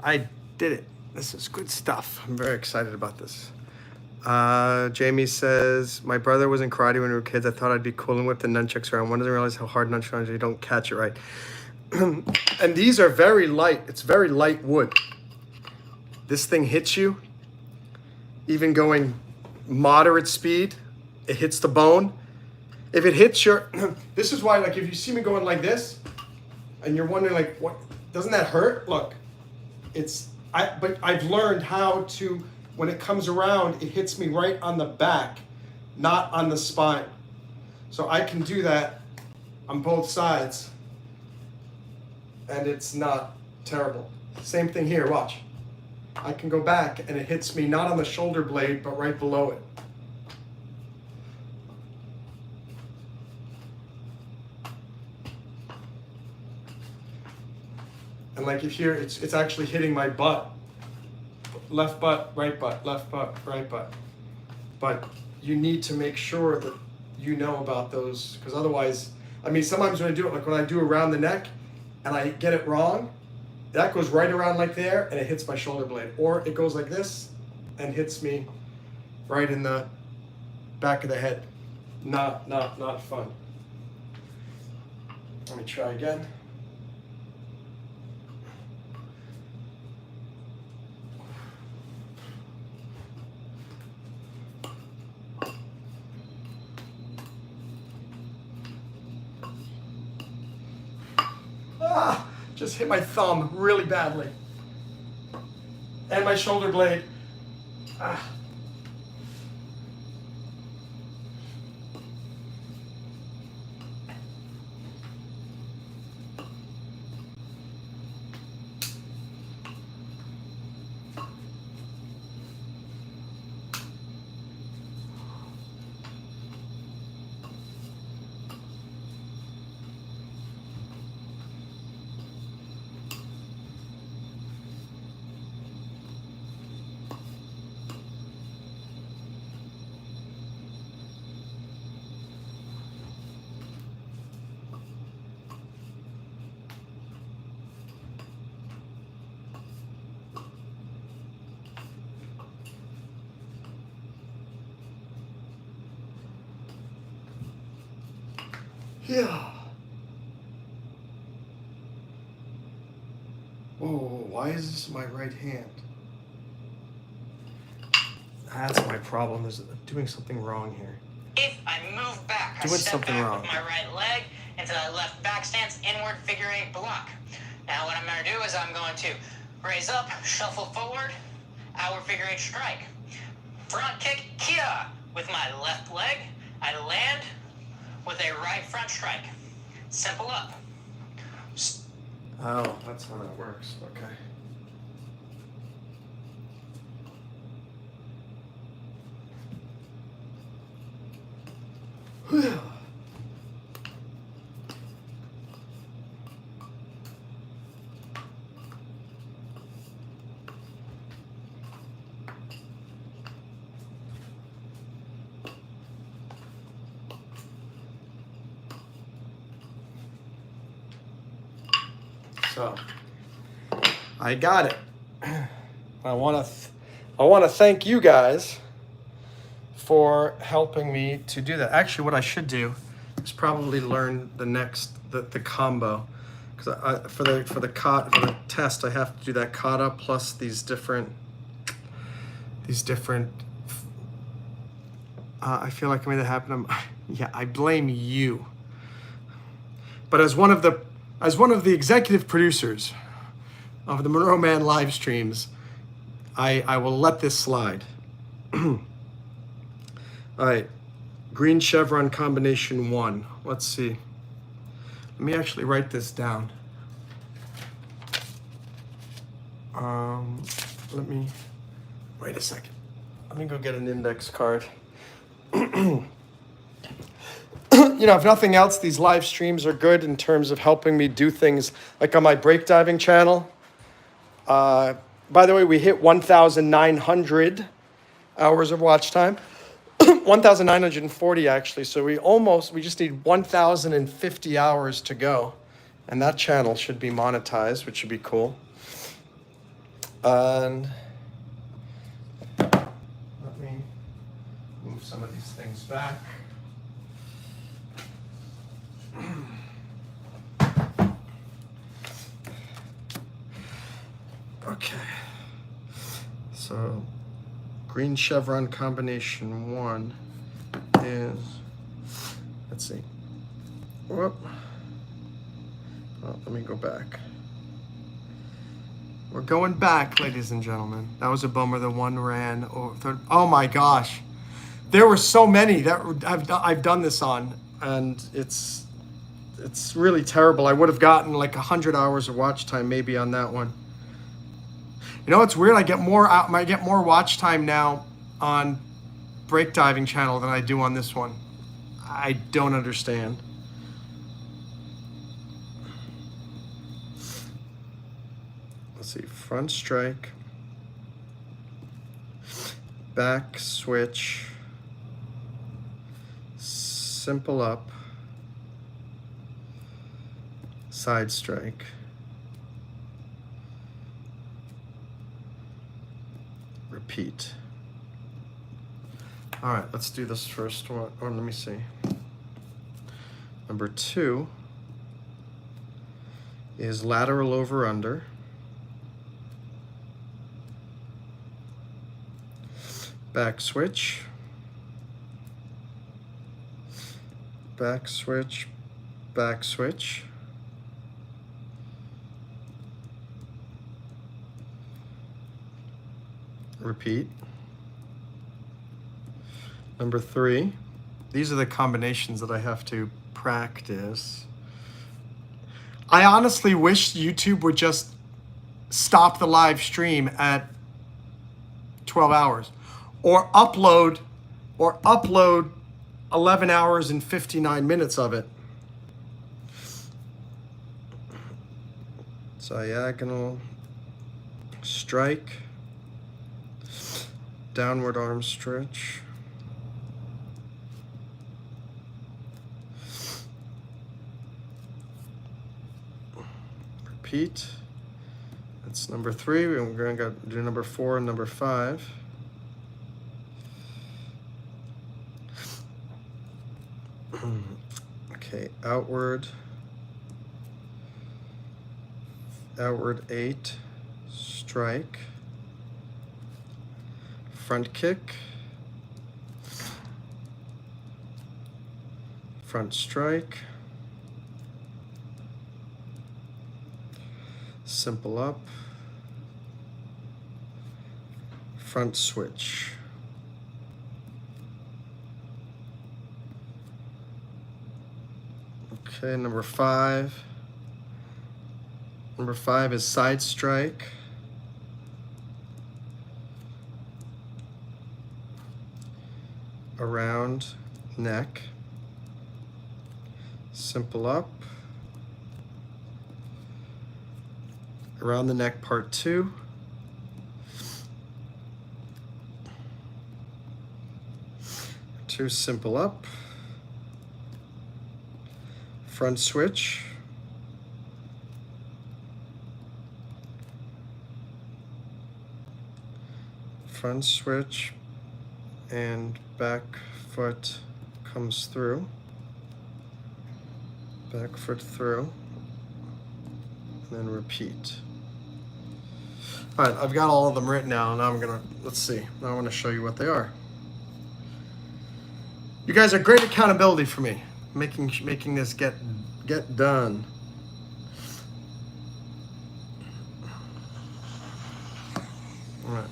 I did it. This is good stuff. I'm very excited about this. Jamie says, my brother was in karate when we were kids. I thought I'd be cool and whip the nunchucks around. One doesn't realize how hard nunchucks are. You don't catch it right. And these are very light. It's very light wood. This thing hits you, even going moderate speed, it hits the bone. If it hits your, this is why, like, if you see me going like this, and you're wondering, like, what, doesn't that hurt? Look, but I've learned how to, when it comes around, it hits me right on the back, not on the spine. So I can do that on both sides, and it's not terrible. Same thing here, watch. I can go back, and it hits me not on the shoulder blade, but right below it. And like if here, it's actually hitting my butt. Left butt, right butt, left butt, right butt. But you need to make sure that you know about those, because otherwise, I mean, sometimes when I do it, like when I do around the neck and I get it wrong, that goes right around like there and it hits my shoulder blade. Or it goes like this and hits me right in the back of the head. Not fun. Let me try again. Just hit my thumb really badly. And my shoulder blade. Yeah. Whoa, why is this my right hand? That's my problem, is doing something wrong here.
If I move back, I step back with my right leg into that left back stance, inward figure eight block. Now what I'm going to do is I'm going to raise up, shuffle forward, outward figure eight strike. Front kick, kia. With my left leg, I land with a right front strike. Simple up.
Oh, that's how that works. Okay. So, I got it. I want to thank you guys for helping me to do that. Actually, what I should do is probably learn the combo, because for the test I have to do that kata plus these different I feel like I made that happen. Yeah, I blame you. But as one of the executive producers of the Monroe Mann live streams, I will let this slide. All right, green chevron combination 1. Let's see. Let me actually write this down. Let me, wait a second. Let me go get an index card. You know, if nothing else, these live streams are good in terms of helping me do things like on my breakdiving channel. By the way, we hit 1,900 hours of watch time. 1,940 actually. So we just need 1,050 hours to go. And that channel should be monetized, which should be cool. And let me move some of these things back. Okay, so green chevron combination 1 is, let's see, whoop. Oh, let me go back. We're going back, ladies and gentlemen. That was a bummer. The one ran over. Oh my gosh, there were so many that I've done this on, and it's really terrible. I would have gotten like 100 hours of watch time maybe on that one. You know, it's weird. I get more watch time now on breakdiving channel than I do on this one. I don't understand. Let's see, front strike, back switch, simple up, side strike, repeat. All right, let's do this first one. Or let me see. Number 2 is lateral over under. Back switch. Back switch. Back switch. Repeat. Number 3, these are the combinations that I have to practice. I honestly wish YouTube would just stop the live stream at 12 hours or upload 11 hours and 59 minutes of it. Diagonal strike, downward arm stretch, repeat. That's number 3. We're going to do number 4 and number 5. Okay, outward 8, strike, front kick, front strike, simple up, front switch. Okay, number 5. Number 5 is side strike, around neck, simple up, around the neck part 2, simple up, front switch, front switch, and back foot comes through. back foot through, and then repeat. All right, I've got all of them written down. Now let's see. Now I'm gonna show you what they are. You guys are great accountability for me, making this get done. All right.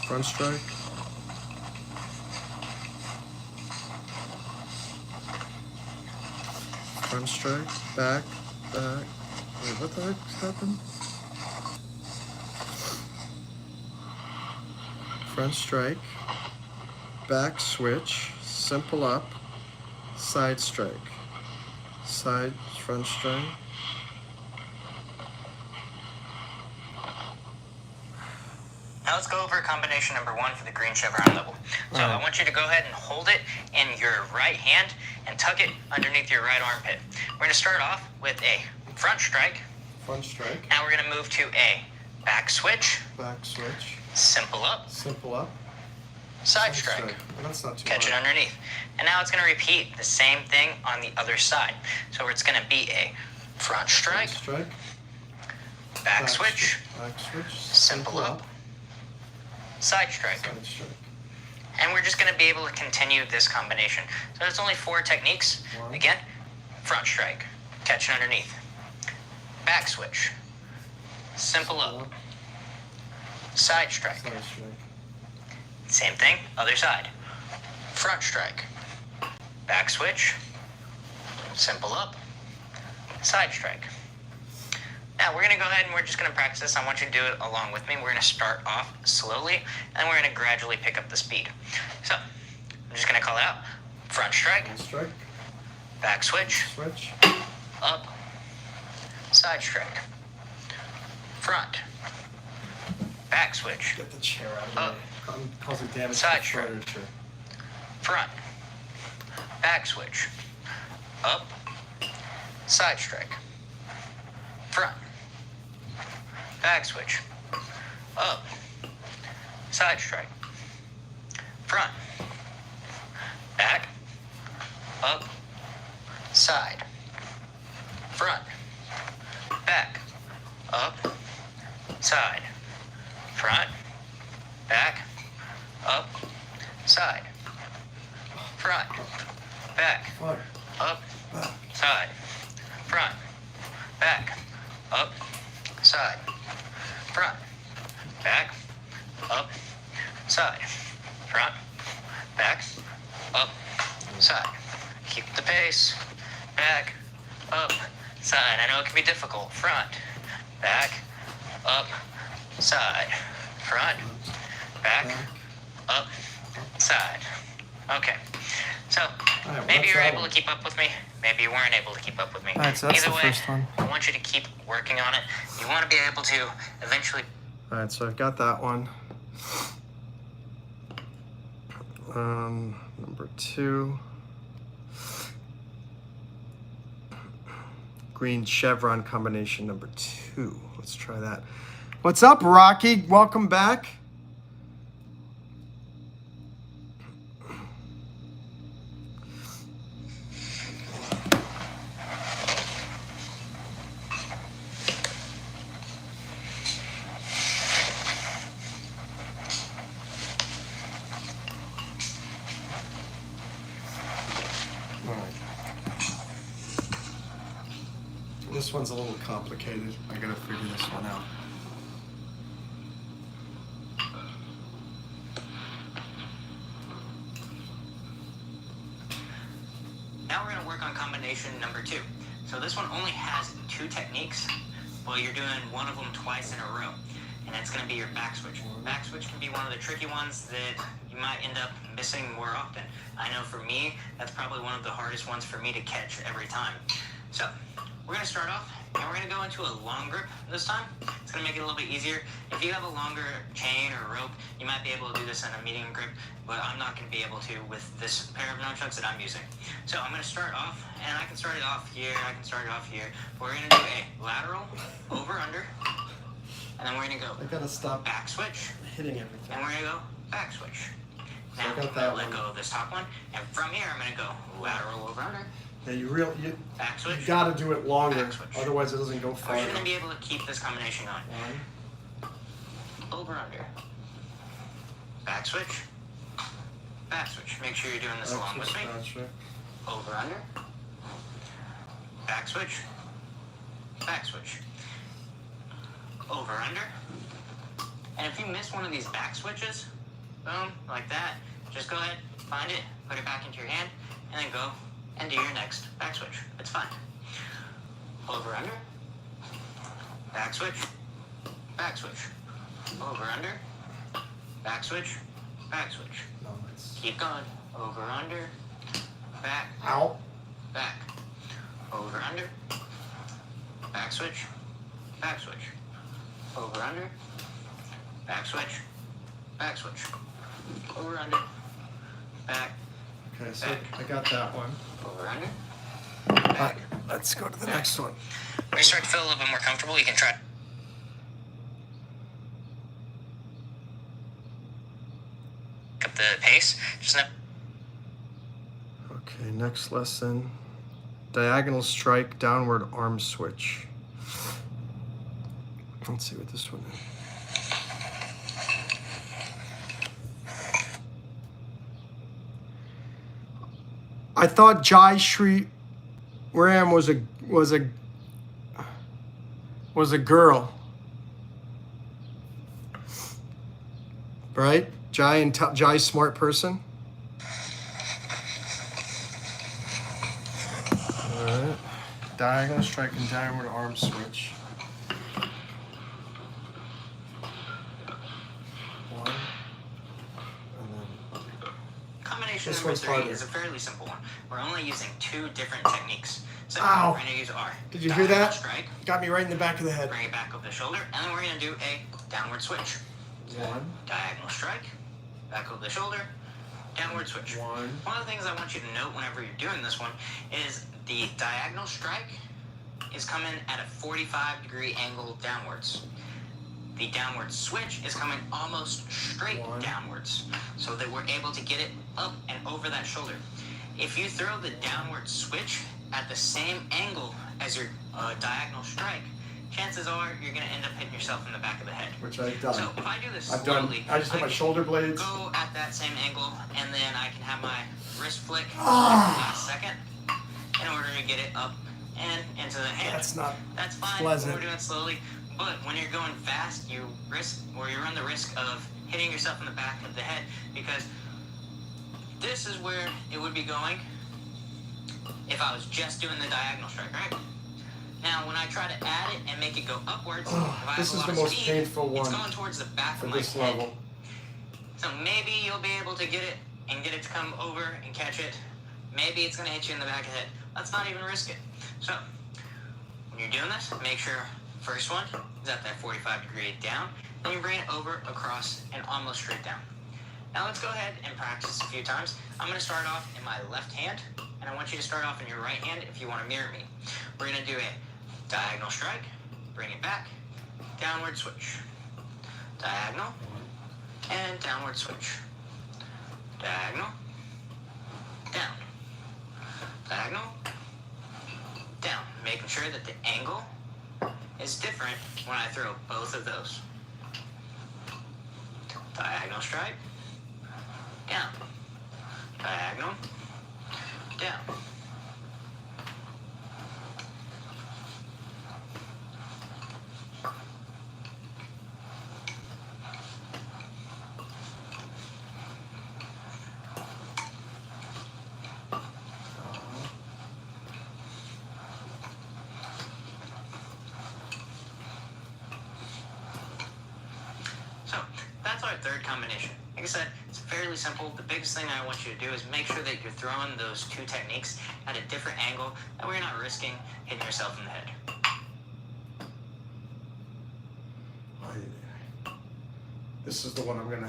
Front strike. Front strike, back. Wait, what the heck's happened? Front strike, back switch, simple up, side strike, side front strike.
Now let's go over combination number 1 for the green chevron level. So I want you to go ahead and hold it in your right hand and tuck it underneath your right armpit. We're going to start off with a front strike.
Front strike.
Now we're going to move to a back switch.
Back switch.
Simple up.
Simple up.
Side strike.
Well, that's not too
Catch it
hard.
underneath. And now it's going to repeat the same thing on the other side. So it's going to be a front strike.
Front strike.
Back switch.
Back switch.
Simple up. Side strike.
Side strike.
And we're just going to be able to continue this combination. So it's only 4 techniques.
1.
Again, front strike, catch it underneath. Back switch, simple up. Side strike.
Side strike.
Same thing, other side. Front strike, back switch, simple up, side strike. Now we're going to go ahead and we're just going to practice this. I want you to do it along with me. We're going to start off slowly and we're going to gradually pick up the speed. So I'm just going to call it out. Front strike,
Front strike.
back switch,
Switch.
up, side strike, front, back switch,
Get the chair out of the
Up.
way. I'm causing damage
Side
to the
strike.
furniture.
front, back switch, up, side strike, front, back switch, up, side strike, front, back, up, side, front, back, up, side, front, back, up, side, front, back,
Fuck.
up,
Back.
side, front, back, up, side, front, back, up, side, front, back, up, side. Keep the pace. Back, up, side. I know it can be difficult. Front, back, up, side. Front, back, up, side. Okay. So
well,
maybe
that's
you were
that
able
one.
to keep up with me. Maybe you weren't able to keep up with me.
All right, so that's
Either
the
way,
first one.
I want you to keep working on it. You want to be able to eventually.
All right, so I've got that one. Number 2. Green chevron combination number 2. Let's try that. What's up, Rocky? Welcome back. All right. This one's a little complicated. I gotta figure this one out.
Now we're going to work on combination number 2. So this one only has 2 techniques, but you're doing one of them twice in a row. And that's going to be your back switch. Back switch can be one of the tricky ones that you might end up missing more often. I know for me, that's probably one of the hardest ones for me to catch every time. So we're going to start off, and we're going to go into a long grip this time. It's going to make it a little bit easier. If you have a longer chain or rope, you might be able to do this in a medium grip, but I'm not going to be able to with this pair of nunchucks that I'm using. So I'm going to start off, and I can start it off here, I can start it off here. We're going to do a lateral, over, under, and then we're gonna go
I gotta stop
back switch,
hitting everything.
and we're gonna go back switch.
So
Now
I got
I'm
that
gonna let
one.
go of this top one, and from here I'm gonna go lateral over under,
Yeah, you
back switch,
gotta do it longer,
back switch.
otherwise it doesn't go
We're
far
just gonna
enough.
be able to keep this combination going. Over under, back switch, back switch. Make sure you're doing this along with me. Over under, back switch, back switch, over under. And if you miss one of these back switches, boom, like that, just go ahead, find it, put it back into your hand, and then go and do your next back switch. It's fine. Over under, back switch, back switch, over under, back switch, back switch.
Nice.
Keep going. Over under, back,
Ow.
back, over under, back switch, over under, back switch, over under, back,
Okay, so I got that one.
over under,
Alright,
back.
let's go to the next one.
When you start to feel a little bit more comfortable, you can try up the pace. Just not.
Okay, next lesson. Diagonal strike, downward arm switch. Let's see what this one is. I thought Jai Shri Ram was a girl, right? Jai smart person. All right. Diagonal strike and downward arm switch. One. And then
Combination
This
number
one's
3
harder.
is a fairly simple one. We're only using 2 different techniques. So
Ow.
we're going to use our
Did you hear
diagonal
that?
strike,
got me right in the back of the head.
bring it back over the shoulder, and then we're going to do a downward switch.
One.
Diagonal strike, back over the shoulder, downward switch.
One.
One of the things I want you to note whenever you're doing this one is the diagonal strike is coming at a 45-degree angle downwards. The downward switch is coming almost straight
One.
downwards, so that we're able to get it up and over that shoulder. If you throw the downward switch at the same angle as your diagonal strike, chances are you're going to end up hitting yourself in the back of the head.
Which I've done.
So if I do this
I've done.
slowly,
I just hit my
can
shoulder blades.
go at that same angle, and then I can have my wrist flick last second in order to get it up and into the hand.
That's
fine
pleasant.
when we're doing it slowly, but when you're going fast, you run the risk of hitting yourself in the back of the head, because this is where it would be going if I was just doing the diagonal strike, right? Now, when I try to add it and make it go upwards, if I
This
have
is
a lot
the
of
most
speed,
painful
it's
one
going towards the back
for
of my
this
head.
level.
So maybe you'll be able to get it and get it to come over and catch it. Maybe it's going to hit you in the back of the head. Let's not even risk it. So, when you're doing this, make sure first one is at that 45-degree down, then you bring it over, across, and almost straight down. Now let's go ahead and practice a few times. I'm going to start off in my left hand, and I want you to start off in your right hand if you want to mirror me. We're going to do a diagonal strike, bring it back, downward switch, diagonal, and downward switch, diagonal, down, diagonal, down, making sure that the angle is different when I throw both of those. Diagonal strike, down, diagonal, down. So that's our third combination. Like I said, it's fairly simple. The biggest thing I want you to do is make sure that you're throwing those 2 techniques at a different angle, and we're not risking hitting yourself in the head.
This is the one I'm gonna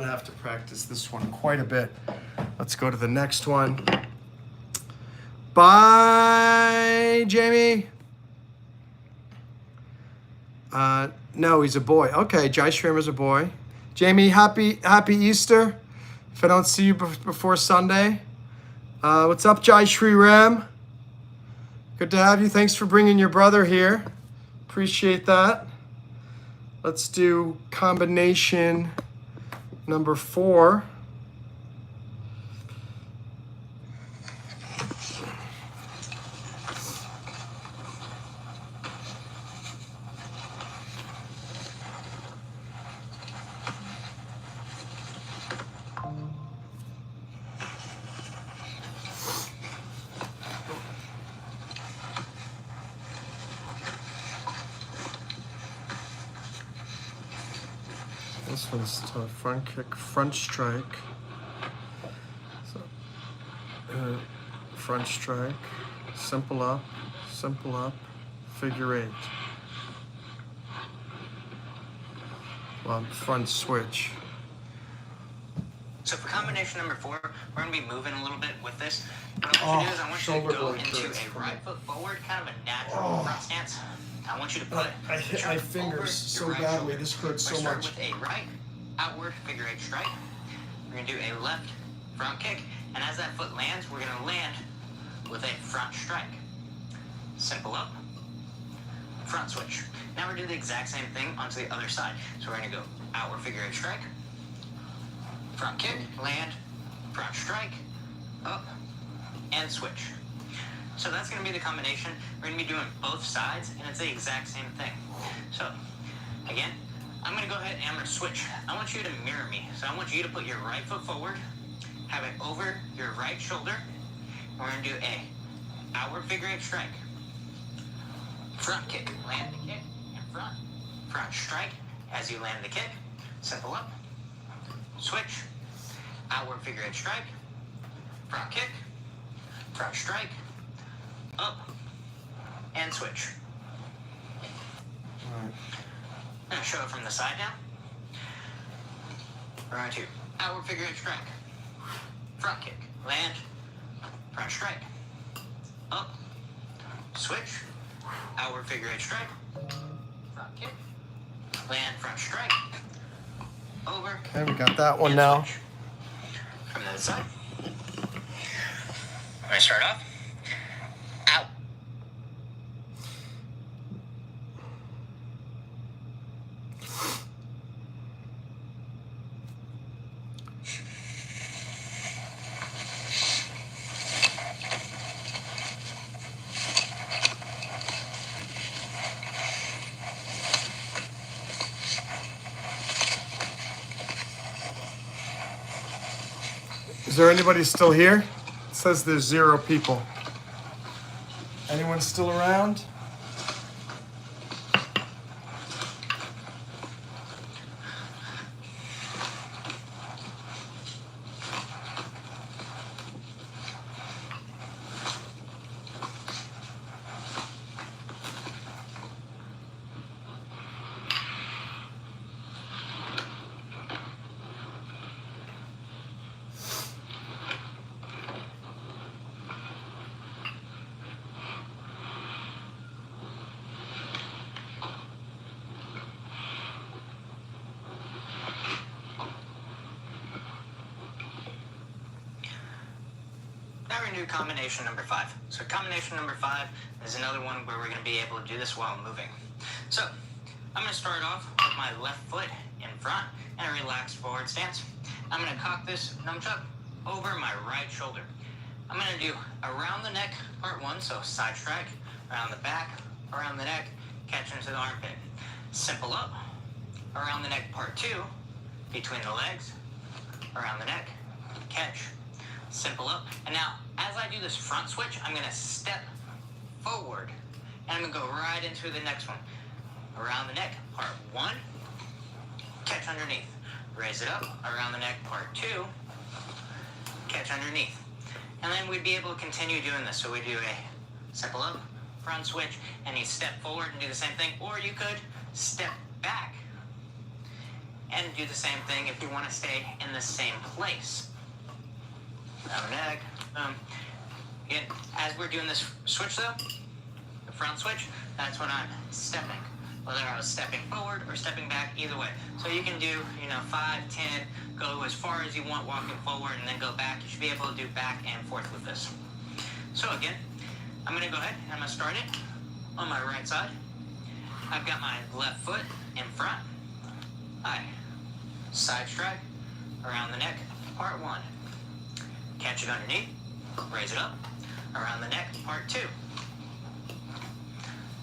have to practice this one quite a bit. Let's go to the next one. Bye, Jamie. No, he's a boy. Okay, Jai Shriram is a boy. Jamie, happy Easter. If I don't see you before Sunday. What's up, Jai Shriram? Good to have you. Thanks for bringing your brother here. Appreciate that. Let's do combination number 4. This one's tough. Front kick, front strike. So, front strike, simple up, figure 8. Well, front switch.
So for combination number 4, we're going to be moving a little bit with this. What I want you to do is I want you to go into a right foot forward, kind of a natural front stance. I want you to put
I hit my fingers so
right
badly.
shoulder.
This hurts so
Start
much.
with a right outward figure 8 strike. We're going to do a left front kick, and as that foot lands, we're going to land with a front strike. Simple up, front switch. Now we're going to do the exact same thing onto the other side. So we're going to go outward figure 8 strike, front kick, land, front strike, up, and switch. So that's going to be the combination. We're going to be doing both sides, and it's the exact same thing. So, again, I'm going to go ahead and I'm going to switch. I want you to mirror me. So I want you to put your right foot forward, have it over your right shoulder, and we're going to do a outward figure 8 strike, front kick, land the kick, and front strike as you land the kick, simple up, switch, outward figure 8 strike, front kick, front strike, up, and switch.
All right.
I'm going to show it from the side now. We're going to outward figure 8 strike, front kick, land, front strike, up, switch, outward figure 8 strike, front kick, land, front strike, over.
Okay, we got that one now.
Switch. From the other side. I'm going to start off. Out.
Is there anybody still here? It says there's 0 people. Anyone still around? Now we're going to do combination number 5. So combination number 5 is another one where we're going to be able to do this while moving. So I'm going to start off with my left foot in front and a relaxed forward stance. I'm going to cock this nunchuck over my right shoulder. I'm going to do around the neck part 1, so side strike, around the back, around the neck, catch into the armpit. Simple up, around the neck part 2, between the legs, around the neck, catch, simple up. And now, as I do this front switch, I'm going to step forward, and I'm going to go right into the next one. Around the neck, part 1, catch underneath. Raise it up, around the neck, part 2, catch underneath. And then we'd be able to continue doing this. So we do a simple up, front switch, and you step forward and do the same thing. Or you could step back and do the same thing if you want to stay in the same place. Around the neck, boom. Again, as we're doing this switch though, the front switch, that's when I'm stepping
whether I was stepping forward or stepping back, either way. So you can do, 5, 10, go as far as you want walking forward and then go back. You should be able to do back and forth with this. So again, I'm going to go ahead and I'm going to start it on my right side. I've got my left foot in front. Side strike around the neck, part 1. Catch it underneath, raise it up, around the neck, part 2.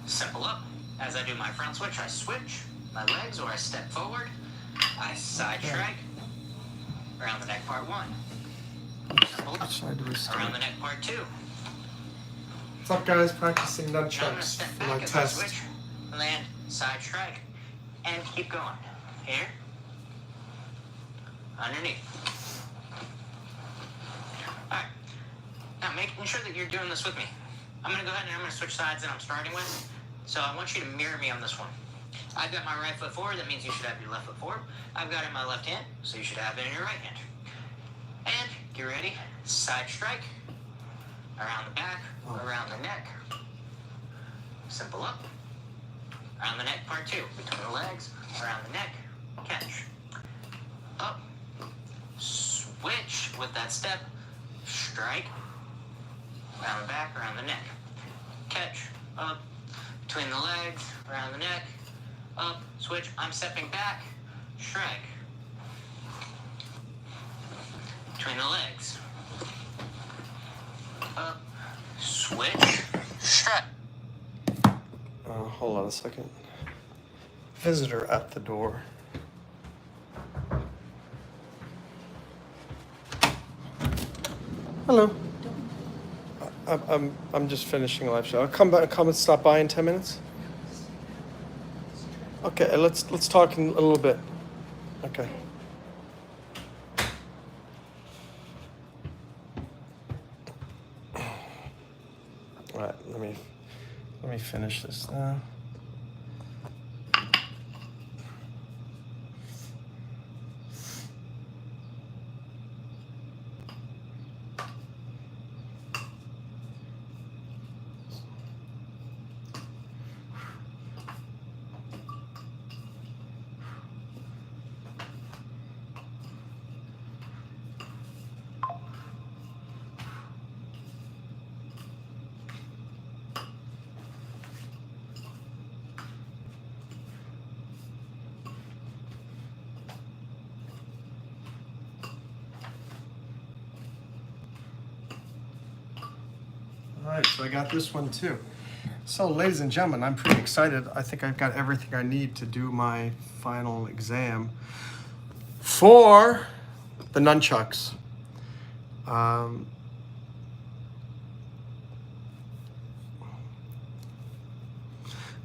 Simple up. As I do my front switch, I switch my legs or I step forward. I side strike around the neck, part 1. Simple up. Around the neck, part 2.
What's up, guys? Practicing
Now I'm going to
nunchucks
step
for my
back as I
test.
switch, land, side strike, and keep going. Here, underneath. Alright, now making sure that you're doing this with me. I'm going to go ahead and I'm going to switch sides that I'm starting with. So I want you to mirror me on this one. I've got my right foot forward, that means you should have your left foot forward. I've got it in my left hand, so you should have it in your right hand. And get ready, side strike, around the back, around the neck. Simple up. Around the neck, part 2. Between the legs, around the neck, catch. Up. Switch with that step. Strike. Around the back, around the neck. Catch. Up. Between the legs, around the neck. Up. Switch. I'm stepping back. Strike. Between the legs. Up. Switch. Strike.
Hold on a second. Visitor at the door. Hello. I'm just finishing a live show. I'll come and stop by in 10 minutes. Okay, let's talk in a little bit. Okay. All right, let me finish this now. All right, so I got this one too. So, ladies and gentlemen, I'm pretty excited. I think I've got everything I need to do my final exam for the nunchucks. All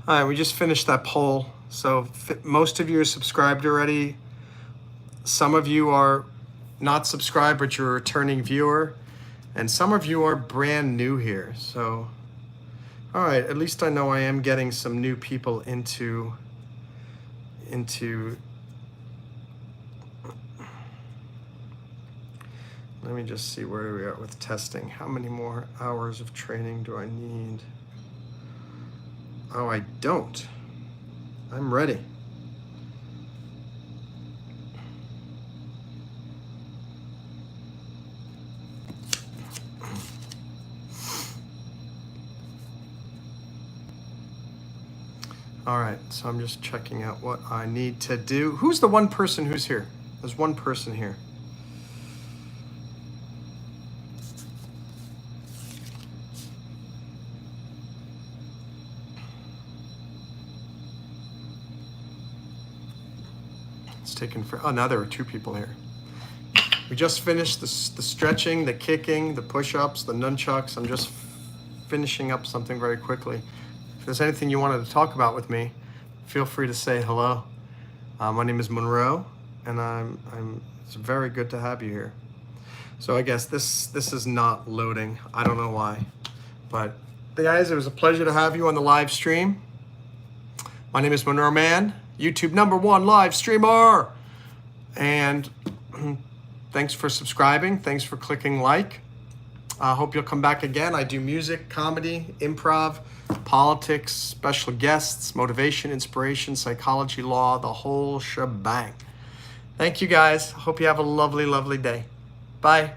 right, we just finished that poll. So most of you are subscribed already. Some of you are not subscribed, but you're a returning viewer. And some of you are brand new here. So, all right, at least I know I am getting some new people into let me just see where we are with testing. How many more hours of training do I need? Oh, I don't. I'm ready. All right, so I'm just checking out what I need to do. Who's the one person who's here? There's one person here. It's taken for, oh, now there are two people here. We just finished the stretching, the kicking, the push-ups, the nunchucks. I'm just finishing up something very quickly. If there's anything you wanted to talk about with me, feel free to say hello. My name is Monroe, and it's very good to have you here. So I guess this is not loading. I don't know why, but guys, it was a pleasure to have you on the live stream. My name is Monroe Mann, YouTube #1 live streamer, and thanks for subscribing. Thanks for clicking like. I hope you'll come back again. I do music, comedy, improv, politics, special guests, motivation, inspiration, psychology, law, the whole shebang. Thank you guys. Hope you have a lovely, lovely day. Bye.